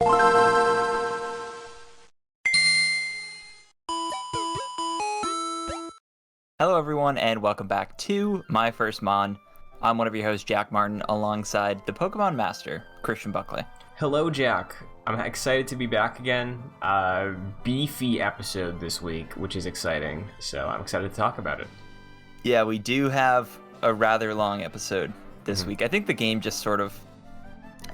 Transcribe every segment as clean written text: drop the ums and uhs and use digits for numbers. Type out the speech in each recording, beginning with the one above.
Hello everyone and welcome back to My First Mon. I'm one of your hosts, Jack Martin, alongside the Pokemon Master, Christian Buckley. Hello, Jack. I'm excited to be back again. Beefy episode this week, which is exciting, so I'm excited to talk about it. Yeah, we do have a rather long episode this week. I think the game just sort of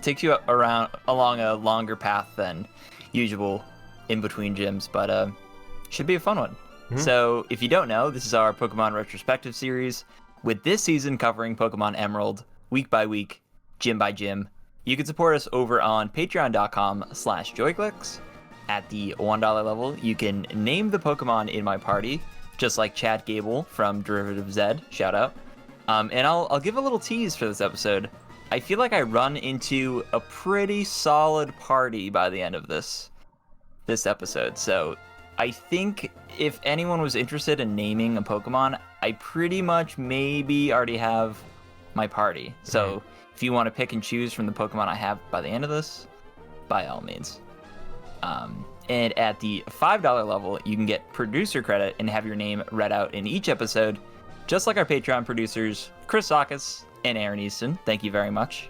takes you along a longer path than usual in between gyms, but should be a fun one. So, if you don't know, this is our Pokemon retrospective series, with this season covering Pokemon Emerald, week by week, gym by gym. You can support us over on patreon.com/joyclicks. At the $1 level, you can name the Pokemon in my party, just like Chad Gable from Derivative Z, shout out. And I'll give a little tease for this episode. I feel like I run into a pretty solid party by the end of this episode, so I think if anyone was interested in naming a Pokemon, I pretty much maybe already have my party. So if you want to pick and choose from the Pokemon I have by the end of this, by all means. And at the $5 level, you can get producer credit and have your name read out in each episode, just like our Patreon producers, Chris Sakis and Aaron Easton. Thank you very much.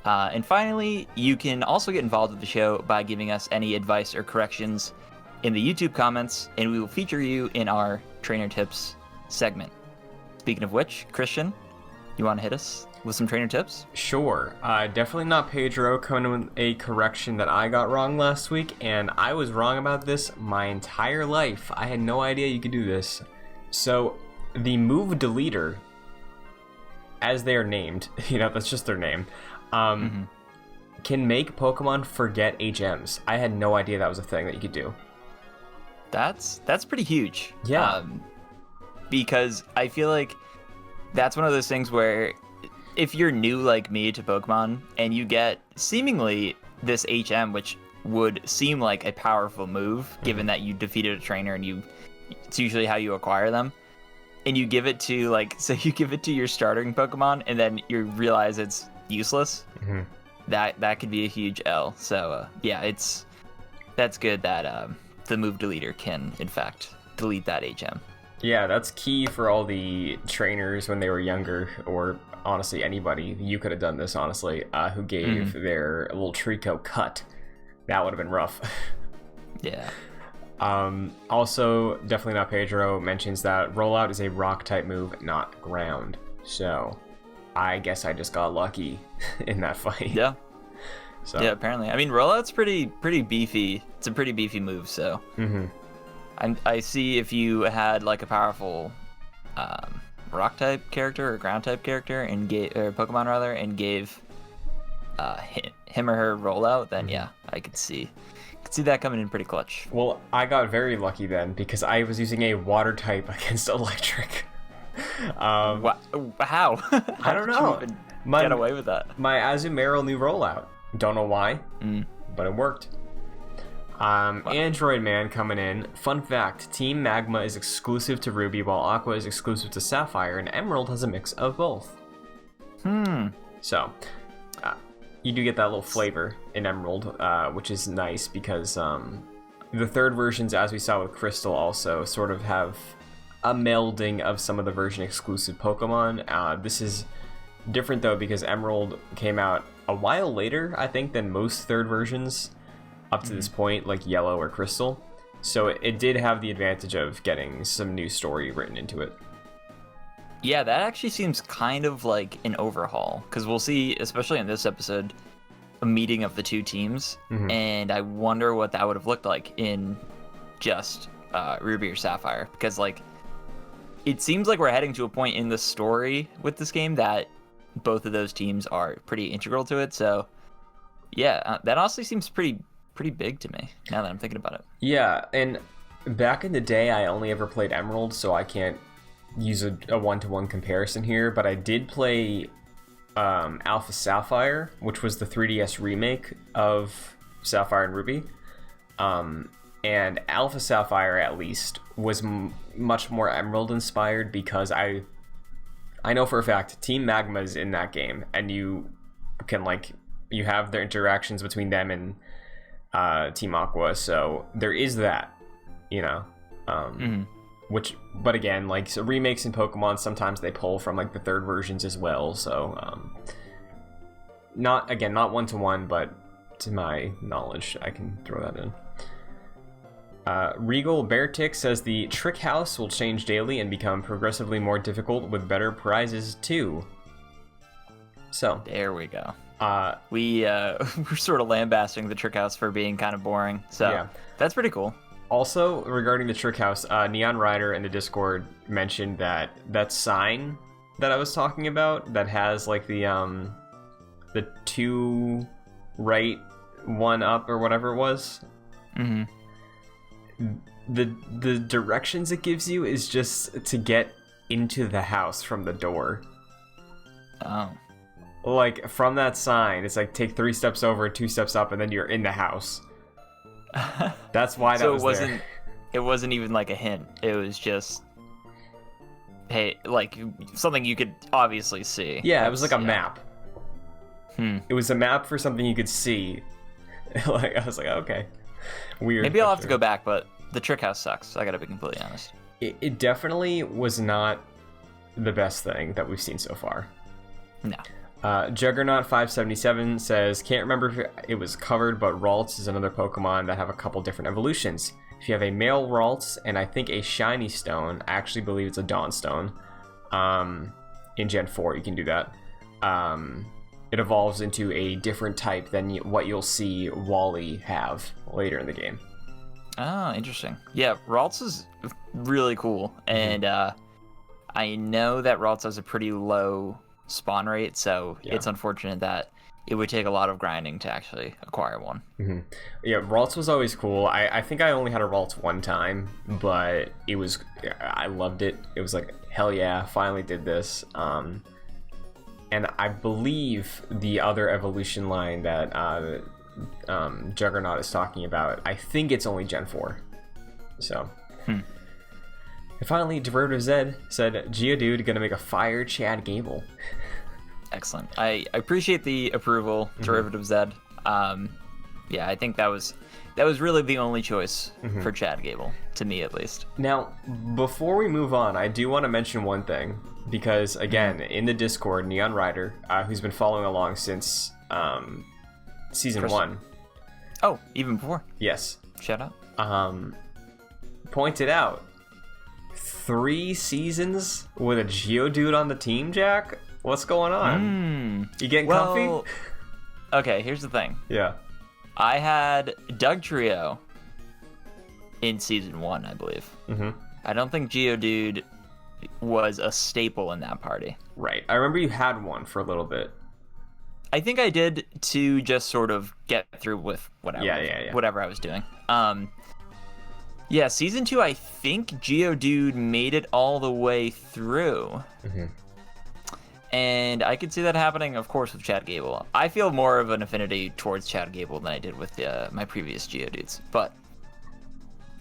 And finally, you can also get involved with the show by giving us any advice or corrections in the YouTube comments, and we will feature you in our Trainer Tips segment. Speaking of which, Christian, you want to hit us with some trainer tips? Sure. Definitely not Pedro coming with a correction that I got wrong last week, and I was wrong about this my entire life. I had no idea you could do this. So, the move deleter, as they are named, that's just their name, can make Pokemon forget HMs. I had no idea that was a thing that you could do. That's pretty huge. Yeah. Because I feel like that's one of those things where if you're new like me to Pokemon and you get seemingly this HM, which would seem like a powerful move, given that you defeated a trainer and it's usually how you acquire them, and you give it to you give it to your starting Pokemon and then you realize it's useless, that could be a huge L. So that's good that the move deleter can in fact delete that HM. Yeah, that's key for all the trainers when they were younger, or honestly anybody. You could have done this, honestly, who gave their little Trico cut. That would have been rough. Yeah. Also, definitely not Pedro mentions that Rollout is a rock type move, not ground. So, I guess I just got lucky in that fight. Yeah. So. Yeah, apparently. I mean, Rollout's pretty beefy. It's a pretty beefy move, so. I see if you had like a powerful rock type character or ground type character and Pokemon rather, and gave him or her Rollout, then yeah, I could see that coming in pretty clutch. Well, I got very lucky then because I was using a water type against electric. How? I don't know. Did you even get away with that? My Azumarill knew Rollout. Don't know why, but it worked. Wow. Android Man coming in. Fun fact, Team Magma is exclusive to Ruby, while Aqua is exclusive to Sapphire, and Emerald has a mix of both. So, you do get that little flavor in Emerald, which is nice because the third versions, as we saw with Crystal, also sort of have a melding of some of the version exclusive Pokemon. This is different though because Emerald came out a while later, I think, than most third versions up to this point, like Yellow or Crystal. So it did have the advantage of getting some new story written into it. Yeah, that actually seems kind of like an overhaul, because we'll see, especially in this episode, a meeting of the two teams, and I wonder what that would have looked like in just Ruby or Sapphire, because it seems like we're heading to a point in the story with this game that both of those teams are pretty integral to it. So yeah, that honestly seems pretty big to me now that I'm thinking about it. Yeah, and back in the day I only ever played Emerald, so I can't use a one-to-one comparison here, but I did play Alpha Sapphire, which was the 3DS remake of Sapphire and Ruby, and Alpha Sapphire at least was much more Emerald inspired because I know for a fact Team Magma is in that game, and you can you have their interactions between them and Team Aqua, so there is that, you know. Which, but again, like, so remakes in Pokemon, sometimes they pull from like the third versions as well, so not one-to-one, but to my knowledge, I can throw that in. Regal Beartick says the Trick House will change daily and become progressively more difficult with better prizes too. So there we go. We're sort of lambasting the Trick House for being kind of boring, so yeah. That's pretty cool. Also, regarding the Trick House, Neon Rider in the Discord mentioned that sign that I was talking about that has like the 2 right, 1 up, or whatever it was. The directions it gives you is just to get into the house from the door. Oh. Like, from that sign, it's like take 3 steps over, 2 steps up, and then you're in the house. That's why that was there. It wasn't even like a hint. It was just, hey, like something you could obviously see. Yeah, it was like a map. It was a map for something you could see. Like, I was like, okay, weird. Maybe I'll have to go back, but the Trick House sucks. I gotta be completely honest. It definitely was not the best thing that we've seen so far. No. Juggernaut 577 says, can't remember if it was covered, but Ralts is another Pokemon that have a couple different evolutions. If you have a male Ralts and I think a shiny stone, I actually believe it's a Dawnstone, in Gen 4 you can do that. It evolves into a different type than what you'll see Wally have later in the game. Oh, interesting. Yeah, Ralts is really cool, and I know that Ralts has a pretty low spawn rate, so it's unfortunate that it would take a lot of grinding to actually acquire one. Yeah, Ralts was always cool. I think I only had a Ralts one time, but I loved it. It was like, hell yeah, finally did this. And I believe the other evolution line that Juggernaut is talking about, I think it's only Gen 4. So. And finally, Derivative Zed said, Geodude gonna make a fire Chad Gable. Excellent. I appreciate the approval, Derivative Zed. Yeah, I think that was really the only choice for Chad Gable, to me at least. Now, before we move on, I do want to mention one thing, because again, in the Discord, Neon Rider, who's been following along since season 1. Oh, even before? Yes. Shout out. Pointed out 3 seasons with a Geodude on the team, Jack? What's going on? You getting comfy? Okay, here's the thing. Yeah. I had Doug Trio in season 1, I believe. I don't think Geodude was a staple in that party. Right. I remember you had one for a little bit. I think I did to just sort of get through with whatever, whatever I was doing. Yeah, season 2, I think Geodude made it all the way through. And I could see that happening, of course, with Chad Gable. I feel more of an affinity towards Chad Gable than I did with my previous Geodudes. But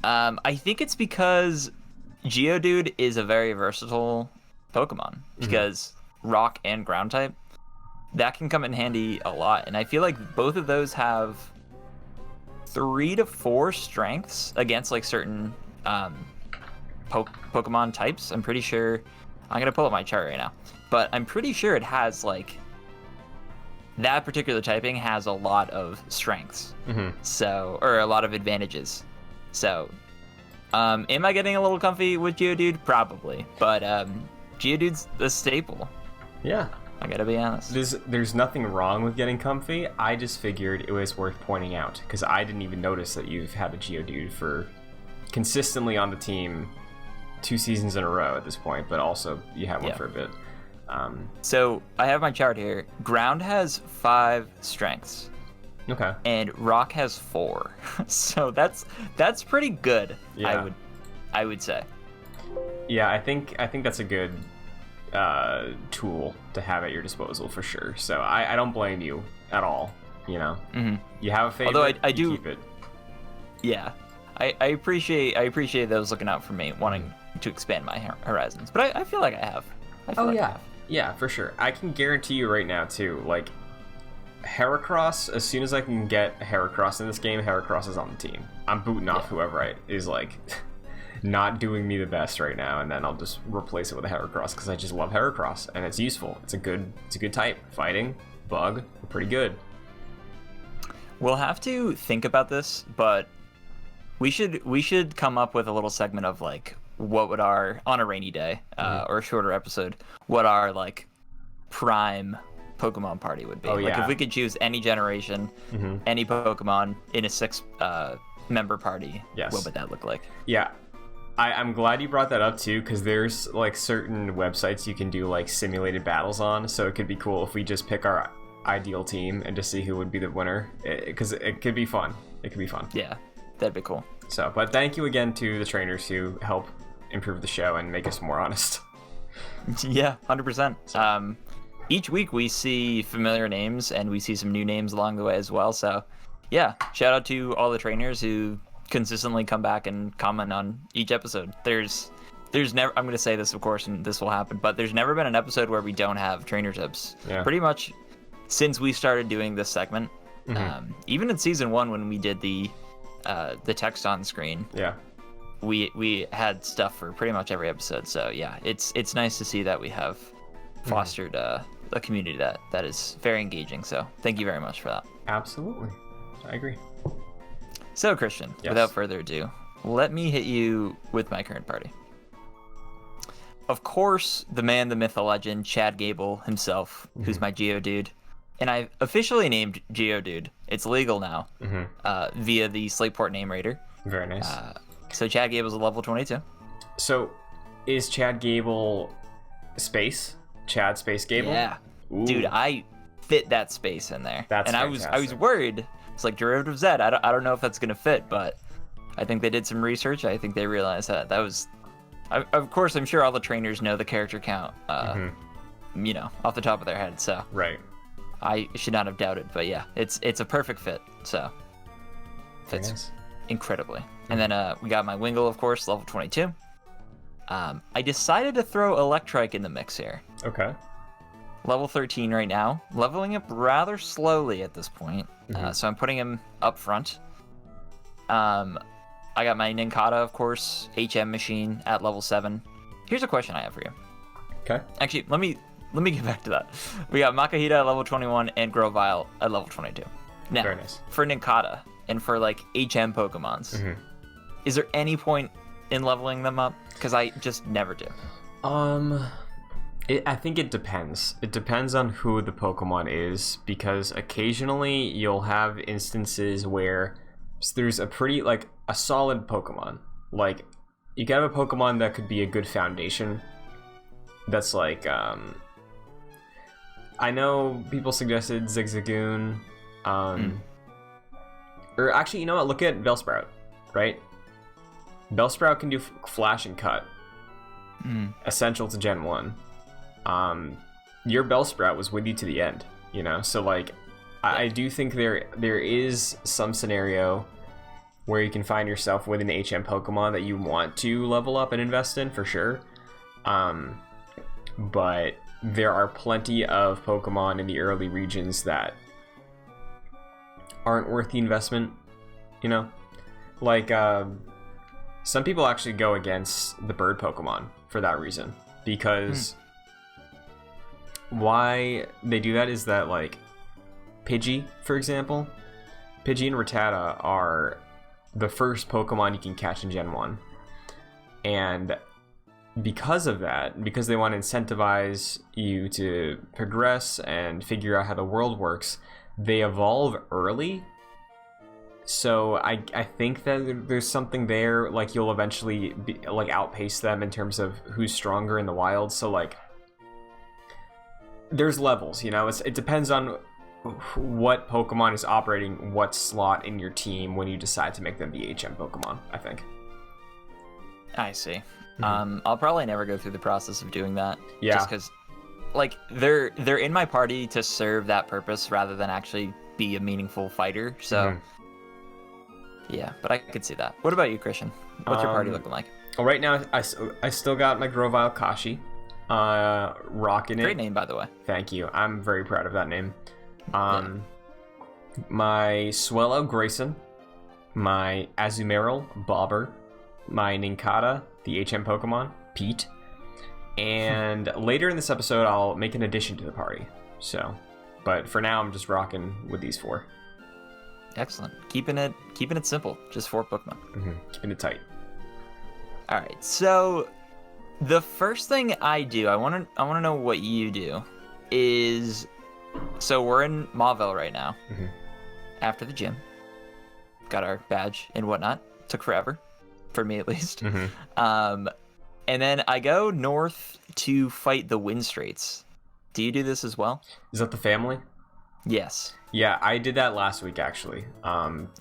I think it's because Geodude is a very versatile Pokemon. Because rock and ground type, that can come in handy a lot. And I feel like both of those have 3 to 4 strengths against like certain Pokemon types. I'm pretty sure. I'm gonna pull up my chart right now, but I'm pretty sure it has like that particular typing has a lot of strengths, so, or a lot of advantages. So, am I getting a little comfy with Geodude? Probably, but Geodude's the staple. Yeah. I gotta be honest. There's nothing wrong with getting comfy. I just figured it was worth pointing out, because I didn't even notice that you've had a Geodude for consistently on the team 2 seasons in a row at this point, but also you had one for a bit. So I have my chart here. Ground has 5 strengths. Okay. And rock has 4. So that's pretty good. Yeah. I would say. Yeah, I think that's a good tool to have at your disposal for sure. So I don't blame you at all. You know, you have a favorite. Although I do keep it. Yeah, I appreciate those looking out for me, wanting to expand my horizons. But I feel like I have. Yeah, for sure. I can guarantee you right now too. Like, Heracross, as soon as I can get Heracross in this game, Heracross is on the team. I'm booting off whoever is like not doing me the best right now, and then I'll just replace it with a Heracross because I just love Heracross and it's useful. It's a good type. Fighting, bug, pretty good. We'll have to think about this, but we should come up with a little segment of like what would our, on a rainy day or a shorter episode, what our like prime Pokemon party would be. Like if we could choose any generation, any Pokemon in a 6 member party, what would that look like? Yeah. I'm glad you brought that up too, because there's like certain websites you can do like simulated battles on, so it could be cool if we just pick our ideal team and just see who would be the winner, because it could be fun. It could be fun. Yeah, that'd be cool. So, but thank you again to the trainers who help improve the show and make us more honest. Yeah, 100%. Each week we see familiar names and we see some new names along the way as well. So, yeah, shout out to all the trainers who consistently come back and comment on each episode. There's never, I'm going to say this, of course, and this will happen, but there's never been an episode where we don't have trainer tips. Yeah. Pretty much since we started doing this segment, even in season 1 when we did the text on screen. Yeah. We had stuff for pretty much every episode. So yeah, it's nice to see that we have fostered a community that is very engaging. So thank you very much for that. Absolutely. I agree. So Christian, without further ado, let me hit you with my current party. Of course, the man, the myth, the legend, Chad Gable himself, who's my Geodude. And I've officially named Geodude. It's legal now via the Slateport name raider. Very nice. So Chad Gable's a level 22. So is Chad Gable space? Chad space Gable? Yeah. Ooh. Dude, I fit that space in there. That's fantastic. I was worried. It's like Derivative Z. I don't know if that's going to fit, but I think they did some research. I think they realized that was... of course, I'm sure all the trainers know the character count, you know, off the top of their head, so... Right. I should not have doubted, but yeah, it's a perfect fit, so... Fits incredibly. And then we got my Wingull, of course, level 22. I decided to throw Electrike in the mix here. Okay. Level 13 right now, leveling up rather slowly at this point, so I'm putting him up front. I got my Nincada, of course, HM machine at level 7. Here's a question I have for you. Okay. Actually, let me get back to that. We got Makahita at level 21 and Grovyle at level 22. Now, very nice. For Nincada and for like HM Pokemons, is there any point in leveling them up? Because I just never do. I think it depends. It depends on who the Pokemon is, because occasionally you'll have instances where there's a pretty, like, a solid Pokemon. Like, you can have a Pokemon that could be a good foundation. That's like, I know people suggested Zigzagoon. Or actually, you know what? Look at Bellsprout, right? Bellsprout can do Flash and Cut. Essential to Gen 1. Your Bellsprout was with you to the end, you know? So, like, I do think there is some scenario where you can find yourself with an HM Pokemon that you want to level up and invest in, for sure. But there are plenty of Pokemon in the early regions that aren't worth the investment, you know? Like, some people actually go against the bird Pokemon for that reason, because why they do that is that, like, Pidgey, for example, Pidgey and Rattata are the first Pokemon you can catch in Gen 1. And because of that, because they want to incentivize you to progress and figure out how the world works, they evolve early. So I think that there's something there, like, you'll eventually outpace them in terms of who's stronger in the wild. So, like, there's levels, you know? It depends on what Pokemon is operating what slot in your team when you decide to make them the HM Pokemon, I think. I see. I'll probably never go through the process of doing that. Yeah. Just because, like, they're in my party to serve that purpose rather than actually be a meaningful fighter. So, yeah, but I could see that. What about you, Christian? What's your party looking like? Well, right now, I still got my Grovyle Kashi rocking it. Great name, by the way. Thank you. I'm very proud of that name. My Swellow Grayson, my Azumarill Bobber, my Nincada, the HM Pokemon, Pete, and later in this episode I'll make an addition to the party. So, but for now I'm just rocking with these 4. Excellent. Keeping it simple. Just 4 Pokemon. Keeping it tight. All right. So the first thing I do, I want to know what you do, is so we're in Mauville right now. After the gym, got our badge and whatnot. Took forever, for me at least. And then I go north to fight the Wind Straits. Do you do this as well? Is that the family? Yes. Yeah, I did that last week actually.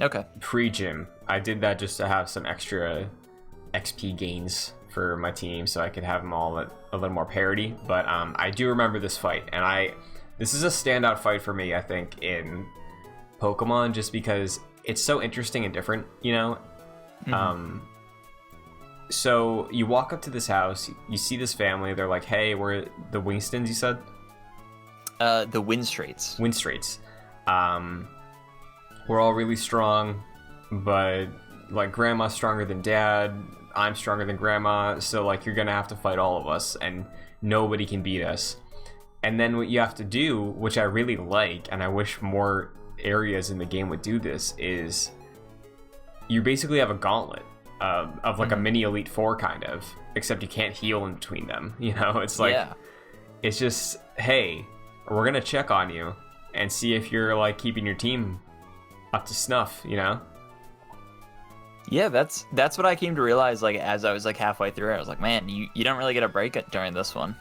Okay. Pre-gym, I did that just to have some extra XP gains for my team, so I could have them all at a little more parity. But I do remember this fight, and this is a standout fight for me, I think, in Pokemon, just because it's so interesting and different, you know. So you walk up to this house, you see this family. They're like, "Hey, we're the Wingstons." You said the Wind Straits. Wind Straits. We're all really strong, but like Grandma's stronger than Dad. I'm stronger than Grandma, so like you're gonna have to fight all of us, and nobody can beat us. And then what you have to do, which I really like, and I wish more areas in the game would do this, is you basically have a gauntlet of like a mini Elite Four kind of, except you can't heal in between them. You know, it's like it's just, hey, we're gonna check on you and see if you're like keeping your team up to snuff. You know. Yeah, that's what I came to realize. Like as I was like halfway through, I was like, man, you don't really get a break during this one.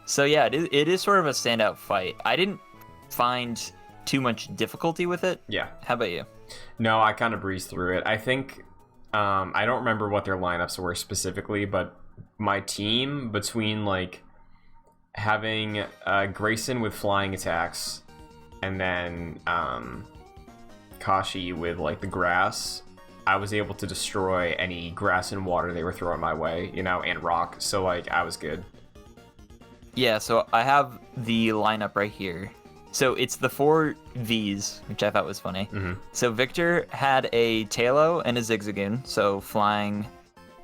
So yeah, it is sort of a standout fight. I didn't find too much difficulty with it. Yeah. How about you? No, I kind of breezed through it. I think I don't remember what their lineups were specifically, but my team, between like having Grayson with flying attacks and then Kashi with like the grass, I was able to destroy any grass and water they were throwing my way, you know, and rock. So like I was good. Yeah, so I have the lineup right here. So it's the 4 Vs, which I thought was funny. So Victor had a Tailo and a Zigzagoon, so flying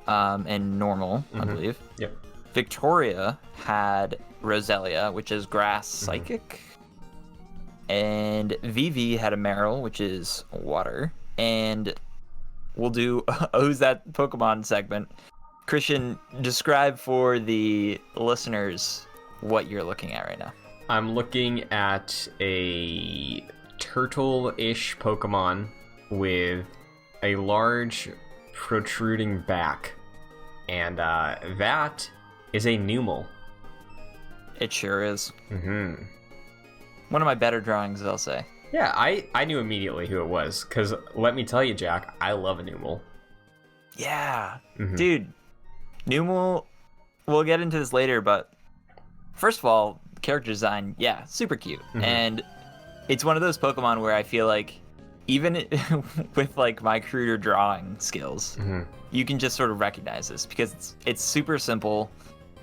and normal, I believe. Yep. Victoria had Roselia, which is grass psychic. And Vivi had a Marill, which is water. And we'll do Who's That Pokemon segment. Christian, describe for the listeners what you're looking at right now. I'm looking at a turtle-ish Pokemon with a large protruding back. And that is a Numel. It sure is. Mm-hmm. One of my better drawings, I'll say. Yeah, I knew immediately who it was, because let me tell you, Jack, I love a Numel. Yeah. Dude, Numel, we'll get into this later, but first of all, character design, yeah, super cute. And it's one of those Pokemon where I feel like even with like my cruder drawing skills, you can just sort of recognize this because it's super simple.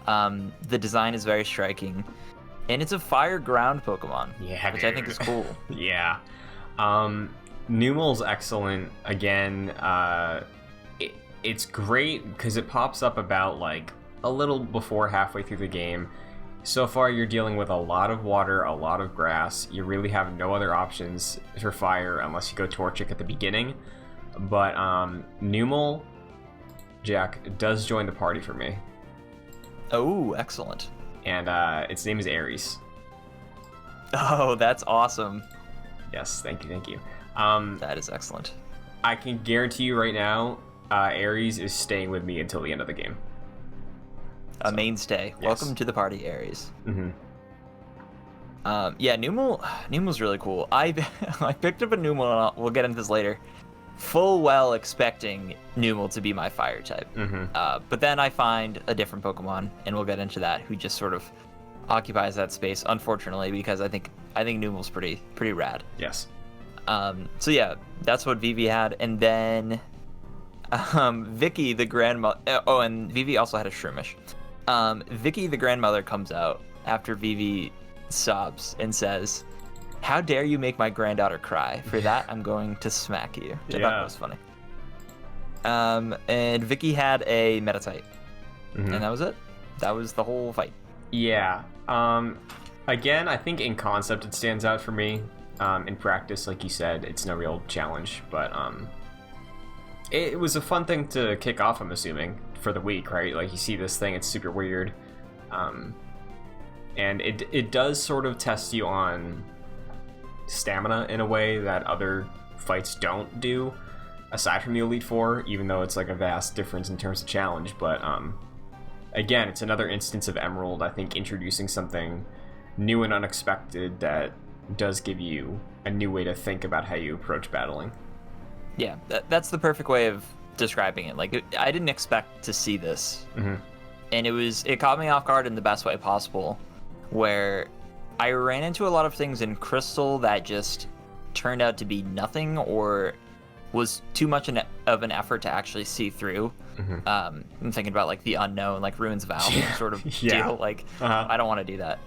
The design is very striking, and it's a fire ground Pokemon, which I think is cool. Yeah. Numel's excellent. Again, it's great because it pops up about like a little before halfway through the game. So far, you're dealing with a lot of water, a lot of grass. You really have no other options for fire unless you go Torchic at the beginning. But Numel, Jack, does join the party for me. Oh, excellent. And its name is Aries. Oh, that's awesome. Yes, thank you. That is excellent. I can guarantee you right now, Aries is staying with me until the end of the game. A mainstay. Yes. Welcome to the party, Aries. Yeah, Numel's really cool. I picked up a Numel, and we'll get into this later, full well expecting Numel to be my fire type. But then I find a different Pokemon, and we'll get into that, who just sort of occupies that space, unfortunately, because I think Numel's pretty rad. Yes. So yeah, that's what Vivi had, and then Vicky the grandmother. Oh, and Vivi also had a Shroomish. Vicky the grandmother comes out after Vivi sobs and says, How dare you make my granddaughter cry? For that, I'm going to smack you. Which I thought was funny. And Vicky had a Metatite. And that was it. That was the whole fight. Yeah. Again, I think in concept it stands out for me. In practice, like you said, it's no real challenge. But it was a fun thing to kick off, I'm assuming, for the week, right? Like, you see this thing, it's super weird. And it does sort of test you on stamina in a way that other fights don't do, aside from the Elite Four, even though it's like a vast difference in terms of challenge. But again, it's another instance of Emerald, I think, introducing something new and unexpected that does give you a new way to think about how you approach battling. Yeah, that's the perfect way of describing it. Like, I didn't expect to see this, and it caught me off guard in the best way possible, where I ran into a lot of things in Crystal that just turned out to be nothing or was too much of an effort to actually see through. I'm thinking about like the unknown, like Ruin's Vow sort of deal. Like, I don't want to do that.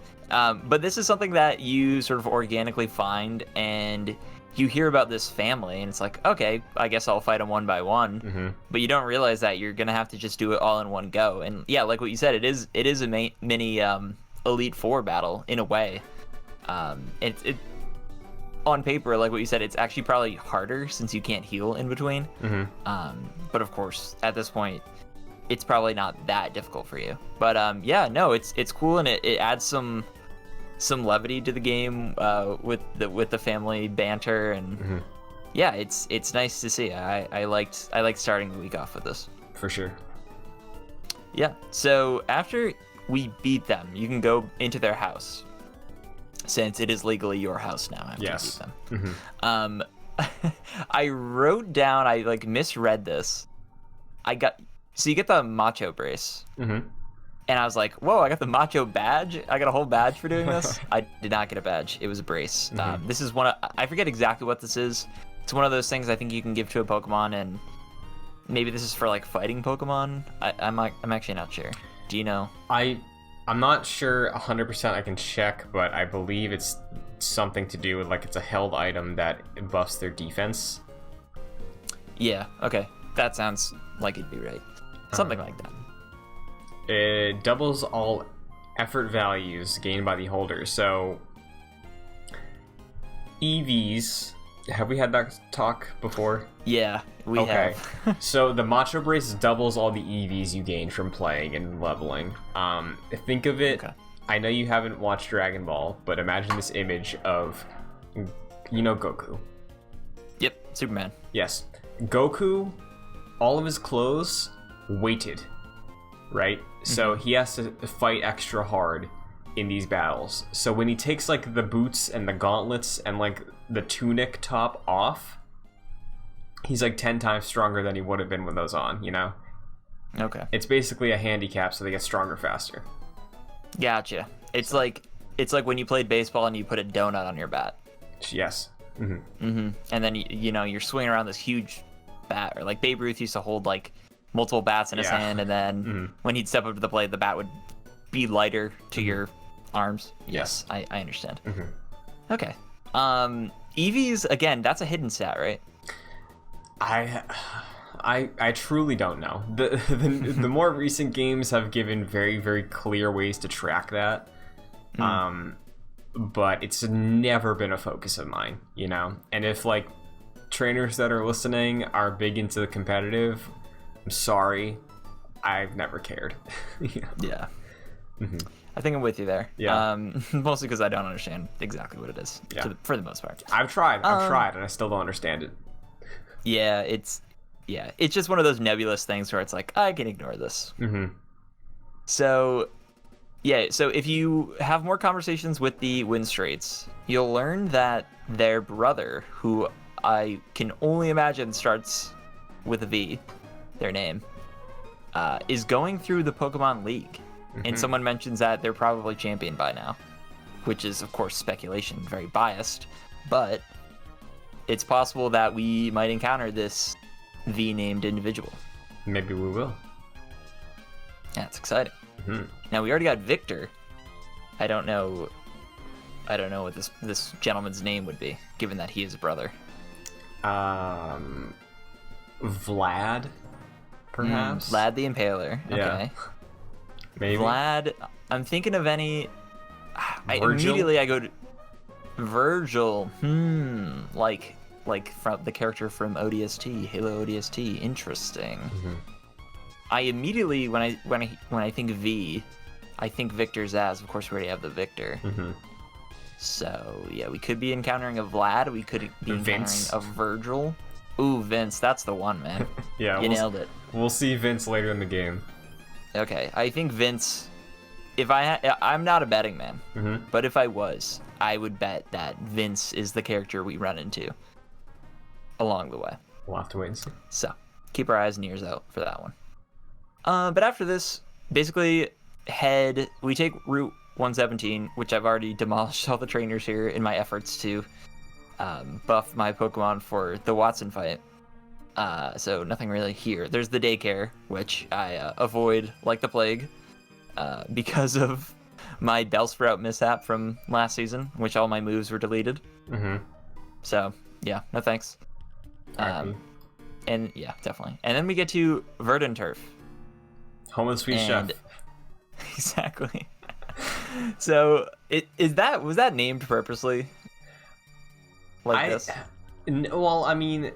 But this is something that you sort of organically find, and you hear about this family, and it's like, okay, I guess I'll fight them one by one. But you don't realize that you're gonna have to just do it all in one go. And yeah, like what you said, it is a mini Elite Four battle in a way. It on paper, like what you said, it's actually probably harder since you can't heal in between. But of course, at this point, it's probably not that difficult for you. But yeah, no, it's cool, and it adds some levity to the game with the family banter, and yeah, it's nice to see. I liked starting the week off with this. For sure. Yeah. So after we beat them, you can go into their house, since it is legally your house now after you beat them. I wrote down, I like misread this. So you get the macho brace. And I was like, whoa, I got the macho badge? I got a whole badge for doing this? I did not get a badge. It was a brace. This is I forget exactly what this is. It's one of those things I think you can give to a Pokemon, and maybe this is for like fighting Pokemon. I'm actually not sure. Do you know? I'm not sure 100%. I can check, but I believe it's something to do with like it's a held item that buffs their defense. Yeah, okay. That sounds like it'd be right. Something like that. It doubles all effort values gained by the holder. So EVs, have we had that talk before? Yeah, we have. So the Macho Brace doubles all the EVs you gain from playing and leveling. Think of it, I know you haven't watched Dragon Ball, but imagine this image of, Goku. Yep, Superman. Yes. Goku, all of his clothes, weighted, right? So he has to fight extra hard in these battles. So when he takes like the boots and the gauntlets and like the tunic top off, he's like 10 times stronger than he would have been with those on, Okay. It's basically a handicap, so they get stronger faster. Gotcha. It's like when you played baseball and you put a donut on your bat. Yes. And then you're swinging around this huge bat, or like Babe Ruth used to hold like multiple bats in his hand, and then when he'd step up to the plate, the bat would be lighter to your arms. Yes, I understand. Okay. EVs, again, that's a hidden stat, right? I truly don't know. The more recent games have given very, very clear ways to track that. But it's never been a focus of mine, And if like trainers that are listening are big into the competitive, I'm sorry, I've never cared. Yeah. I think I'm with you there. Yeah. Mostly because I don't understand exactly what it is. Yeah. For the most part. I've tried, and I still don't understand it. Yeah, it's just one of those nebulous things where it's like, I can ignore this. So, yeah, so if you have more conversations with the Winstraits, you'll learn that their brother, who I can only imagine starts with a V, their name, is going through the Pokemon League. And someone mentions that they're probably champion by now, which is, of course, speculation, very biased, but it's possible that we might encounter this V-named individual. Maybe we will. Yeah, it's exciting. Now, we already got Victor. I don't know I don't know what this gentleman's name would be, given that he is a brother. Vlad, perhaps. Vlad the Impaler. Okay. Yeah. Maybe. Vlad. I'm thinking of any. Virgil? I go to Virgil. Like from the character from ODST, Halo ODST. Interesting. Mm-hmm. I immediately when I think V, I think Victor Zaz. Of course, we already have the Victor. Mm-hmm. So yeah, we could be encountering a Vlad. We could be encountering Vince. a Virgil. Ooh, Vince. That's the one, man. Yeah, You nailed it. We'll see Vince later in the game. Okay, I think Vince. If I'm not a betting man, but if I was, I would bet that Vince is the character we run into along the way. We'll have to wait and see. So keep our eyes and ears out for that one. But after this, basically we take Route 117, which I've already demolished all the trainers here in my efforts to buff my Pokemon for the Watson fight. So nothing really here. There's the daycare, which I avoid like the plague because of my Bellsprout mishap from last season, which all my moves were deleted. So yeah, no thanks. And yeah, definitely. And then we get to Verdun Turf. Home of the Sweet Chef. Exactly. So was that named purposely? Like this? Well, I mean,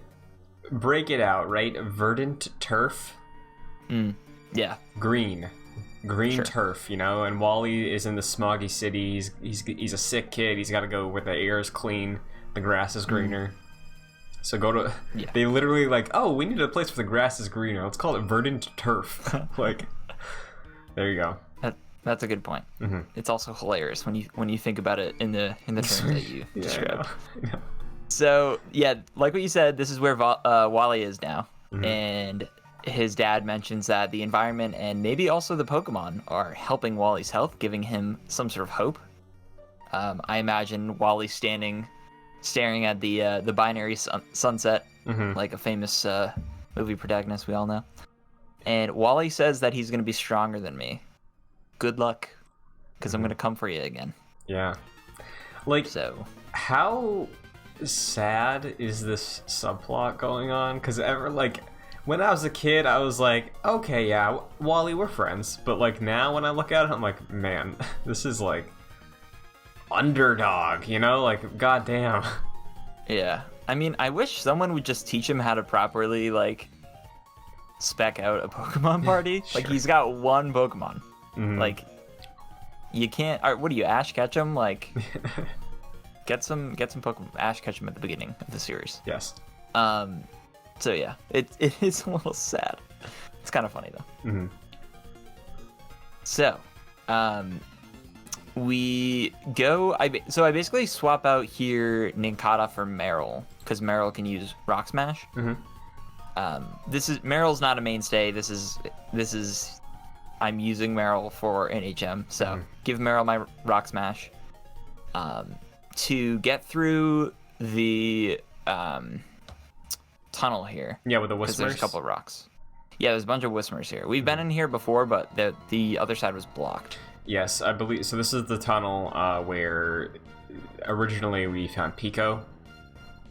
break it out, right? Verdant Turf. Yeah. Green Sure. turf, you know. And Wally is in the smoggy city. He's a sick kid. He's got to go where the air is clean, the grass is greener. So go to. Yeah. They literally like, oh, we need a place where the grass is greener. Let's call it Verdant Turf. Like, there you go. That's a good point. It's also hilarious when you think about it in the terms that you described. I know. So yeah, like what you said, this is where Wally is now, and his dad mentions that the environment and maybe also the Pokemon are helping Wally's health, giving him some sort of hope. I imagine Wally staring at the binary sunset, like a famous movie protagonist we all know. And Wally says that he's going to be stronger than me. Good luck, because I'm going to come for you again. Yeah. Like, So, how sad is this subplot going on? Because when I was a kid, I was like, okay, yeah, Wally, we're friends. But like now, when I look at it, I'm like, man, this is like underdog, you know? Like, goddamn. yeah. I mean, I wish someone would just teach him how to properly, like, spec out a Pokemon party. Sure. Like, he's got one Pokemon. Like, you can't... What do you, Ash Ketchum? Like, get some Pokemon. Ash Ketchum at the beginning of the series. Yes. So, yeah. It is a little sad. It's kind of funny, though. So, we go... I basically swap out here Nincada for Meryl, because Meryl can use Rock Smash. Meryl's not a mainstay. This is I'm using Meryl for NHM, so give Meryl my Rock Smash to get through the tunnel here. Yeah, with the Because Whispers. there's a couple of rocks. Yeah, there's a bunch of Whismers here. We've been in here before, but the other side was blocked. Yes, I believe so. This is the tunnel where originally we found Pico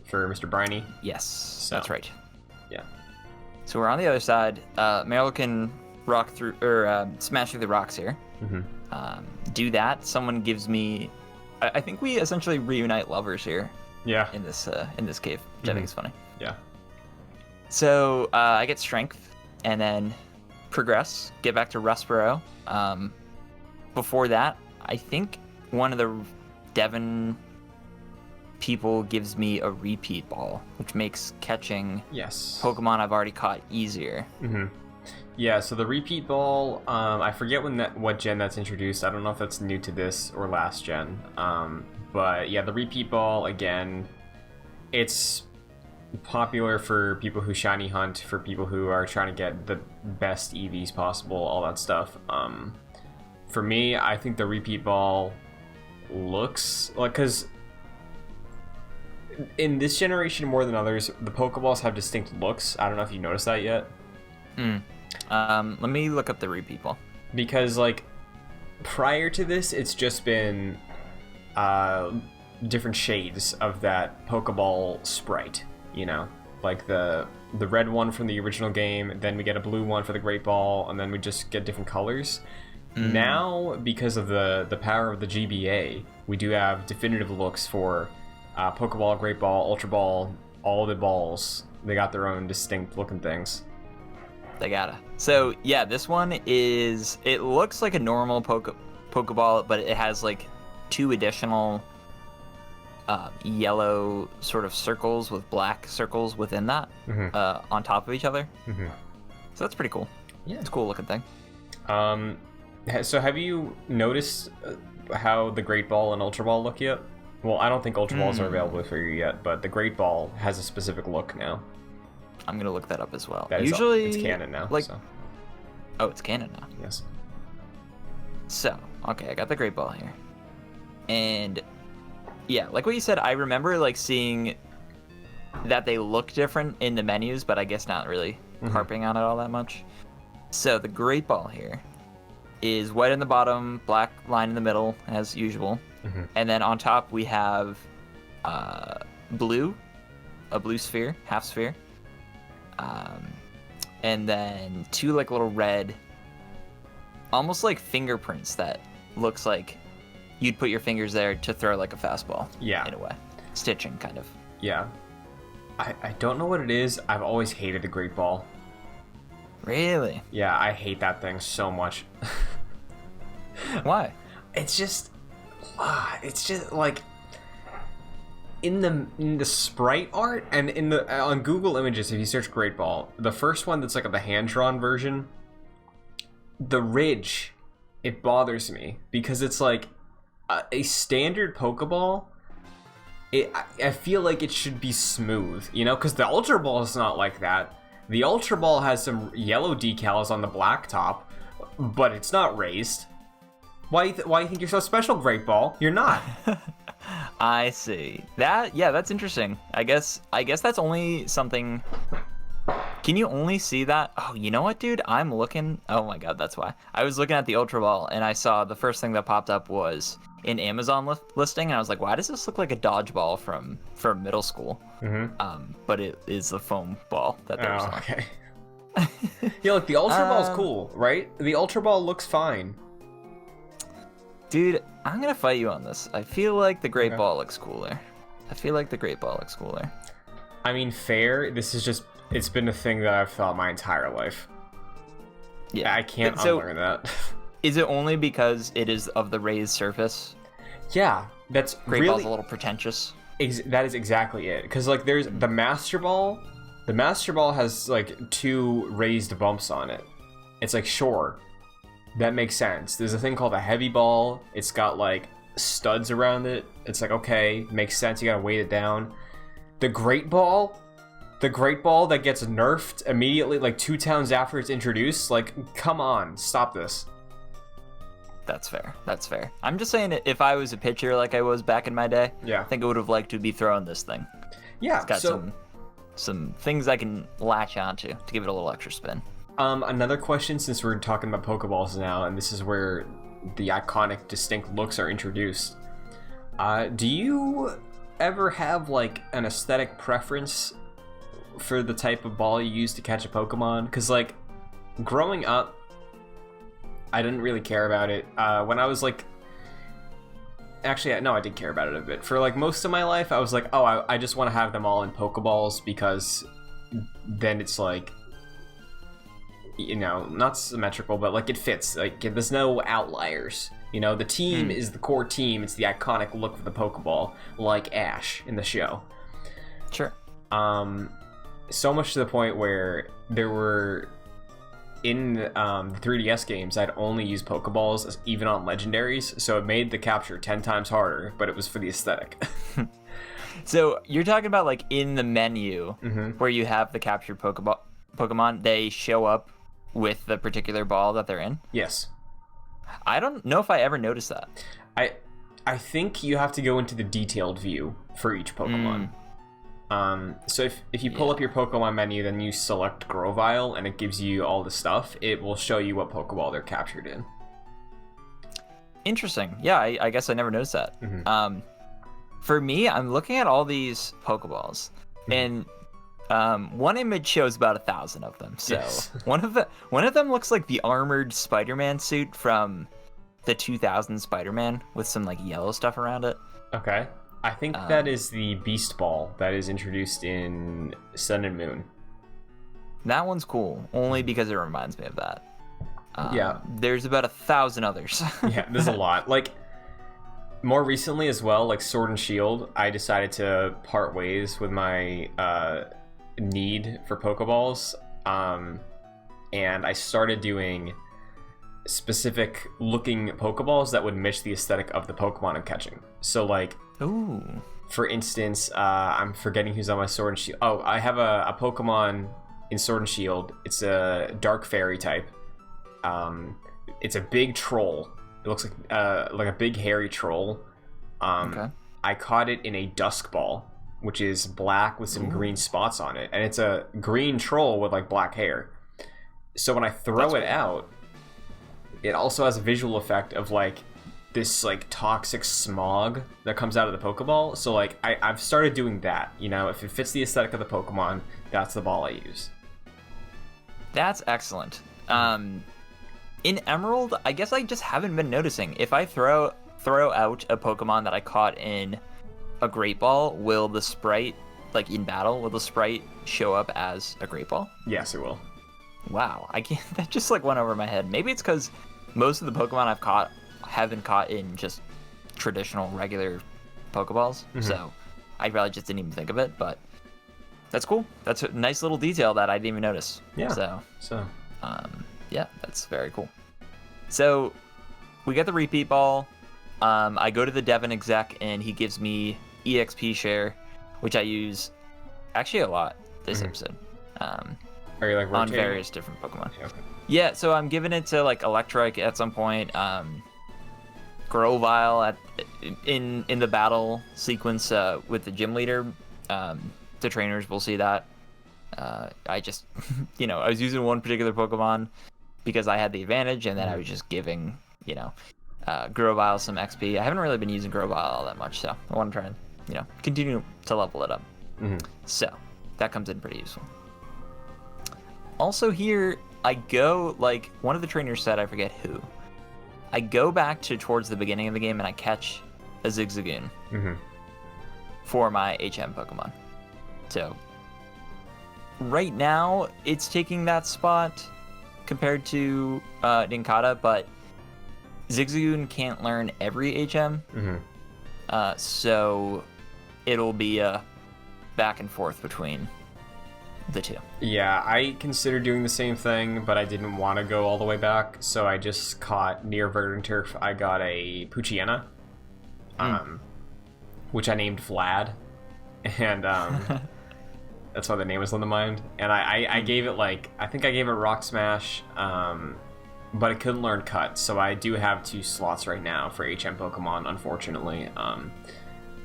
for Mr. Briny. Yes, that's right. Yeah. So we're on the other side. Meryl can rock through or smash through the rocks here. Do that. Someone gives me. I think we essentially reunite lovers here. Yeah. In this cave, which I think is funny. Yeah. So I get strength and then progress. Get back to Rustboro. Before that, I think one of the Devon people gives me a repeat ball, which makes catching Pokemon I've already caught easier. Yeah, so the repeat ball, I forget what gen that's introduced. I don't know if that's new to this or last gen. But yeah, the repeat ball, again, it's popular for people who shiny hunt, for people who are trying to get the best EVs possible, all that stuff. For me, I think the repeat ball looks like, because in this generation more than others, the Pokeballs have distinct looks. I don't know if you noticed that yet. Let me look up the repeat ball. Because like prior to this, it's just been different shades of that Pokeball sprite, you know? Like the red one from the original game, then we get a blue one for the Great Ball, and then we just get different colors. Now, because of the power of the GBA, we do have definitive looks for Pokeball, Great Ball, Ultra Ball, all the balls. They got their own distinct looking things. They gotta. So, yeah, this one is... It looks like a normal Pokeball, but it has, like, 2 additional yellow sort of circles with black circles within that on top of each other. So that's pretty cool. Yeah. It's a cool looking thing. So have you noticed how the Great Ball and Ultra Ball look yet? Well, I don't think Ultra Balls are available for you yet, but the Great Ball has a specific look now. I'm gonna look that up as well. Usually, it's canon now. Like, so. Oh, it's canon now. Yes. So, okay, I got the Great Ball here, and yeah, like what you said, I remember like seeing that they look different in the menus, but I guess not really harping on it all that much. So the Great Ball here is white in the bottom, black line in the middle, as usual. And then on top we have blue, a blue sphere, half sphere. And then 2 like little red, almost like fingerprints that looks like you'd put your fingers there to throw like a fastball. Yeah. In a way. Stitching, kind of. Yeah. I don't know what it is. I've always hated the Great Ball. Really? Yeah, I hate that thing so much. Why? It's just like in the sprite art and in the on Google Images, if you search Great Ball, the first one that's like the hand-drawn version, the ridge, it bothers me because it's like a standard Pokeball. I feel like it should be smooth, you know, because the Ultra Ball is not like that. The Ultra Ball has some yellow decals on the black top, but it's not raised. Why do you think you're so special, Great Ball? You're not. I see. That's interesting. I guess that's only something... Can you only see that? Oh, you know what, dude? I'm looking... Oh my god, that's why. I was looking at the Ultra Ball, and I saw the first thing that popped up was an Amazon listing, and I was like, why does this look like a dodgeball from middle school? But it is the foam ball that they're selling. Okay. Yeah, look, the Ultra Ball's cool, right? The Ultra Ball looks fine. Dude, I'm gonna fight you on this. I feel like the Great Ball looks cooler. I mean, fair. This is just... It's been a thing that I've thought my entire life. Yeah. I can't unlearn that. Is it only because it is of the raised surface? Yeah, that's Great Ball's a little pretentious. That is exactly it. Because, like, there's the Master Ball. The Master Ball has, like, 2 raised bumps on it. It's like, sure, that makes sense. There's a thing called a Heavy Ball. It's got, like, studs around it. It's like, okay, makes sense. You gotta weight it down. The Great Ball that gets nerfed immediately, like 2 towns after it's introduced. Like, come on, stop this. That's fair. I'm just saying, if I was a pitcher like I was back in my day, I think I would have liked to be throwing this thing. Yeah, it's got some things I can latch onto to give it a little extra spin. Another question, since we're talking about Pokeballs now, and this is where the iconic, distinct looks are introduced. Do you ever have, like, an aesthetic preference for the type of ball you use to catch a Pokemon? Because, like, growing up, I didn't really care about it. When I was, like... Actually, no, I did care about it a bit. For, like, most of my life, I was like, oh, I just want to have them all in Pokeballs, because then it's, like... You know, not symmetrical, but, like, it fits. Like, there's no outliers. You know, the team is the core team. It's the iconic look of the Pokeball, like Ash in the show. Sure. So much to the point where there were... In the 3DS games, I'd only use Pokeballs, even on Legendaries, so it made the capture 10 times harder, but it was for the aesthetic. So, you're talking about, like, in the menu, where you have the captured Pokemon, they show up with the particular ball that they're in? Yes. I don't know if I ever noticed that. I think you have to go into the detailed view for each Pokemon. So if you pull up your Pokemon menu, then you select Grovyle, and it gives you all the stuff, it will show you what Pokeball they're captured in. Interesting. Yeah, I guess I never noticed that. For me, I'm looking at all these Pokeballs, and one image shows about 1,000 of them. So Yes. one of them looks like the armored Spider-Man suit from the 2000 Spider-Man with some like yellow stuff around it. Okay. I think that is the Beast Ball that is introduced in Sun and Moon. That one's cool, only because it reminds me of that. Yeah. There's about 1,000 others. Yeah, there's a lot. Like, more recently as well, like Sword and Shield, I decided to part ways with my need for Pokeballs. And I started doing specific looking Pokeballs that would match the aesthetic of the Pokemon I'm catching. So, like, Ooh. for instance, I'm forgetting who's on my Sword and Shield. Oh, I have a Pokemon in Sword and Shield. It's a Dark Fairy type. It's a big troll. It looks like a big hairy troll. Okay. I caught it in a Dusk Ball, which is black with some green spots on it, and it's a green troll with like black hair. So when I throw it out, it also has a visual effect of like this like toxic smog that comes out of the Pokeball. So like I've started doing that. You know, if it fits the aesthetic of the Pokemon, that's the ball I use. That's excellent. In Emerald, I guess I just haven't been noticing. If I throw out a Pokemon that I caught in a Great Ball, will the sprite, like in battle, will the sprite show up as a Great Ball? Yes, it will. Wow, I can't. That just like went over my head. Maybe it's because most of the Pokemon I've caught have been caught in just traditional, regular Pokeballs. So I probably just didn't even think of it. But that's cool. That's a nice little detail that I didn't even notice. Yeah. So. Yeah, that's very cool. So we get the repeat ball. I go to the Devon exec and he gives me EXP share, which I use actually a lot this episode. Are you like rotating? On various different Pokemon. Yeah, okay. Yeah, so I'm giving it to like Electrike at some point. Grovyle in the battle sequence with the gym leader. The trainers will see that. I just, I was using one particular Pokemon because I had the advantage, and then I was just giving, Grovyle some XP. I haven't really been using Grovyle all that much, so I want to try and, continue to level it up. So that comes in pretty useful. Also here, I go, like, one of the trainers said, I forget who. I go back towards the beginning of the game and I catch a Zigzagoon for my HM Pokemon. So right now, it's taking that spot compared to Nincada, but Zigzagoon can't learn every HM, so it'll be a back and forth between the two. Yeah, I considered doing the same thing, but I didn't want to go all the way back, so I just caught near Verdun Turf. I got a Poochyena, which I named Vlad, and that's why the name was on the mind. And I gave it I think I gave it Rock Smash, but it couldn't learn Cut, so I do have 2 slots right now for HM Pokemon, unfortunately.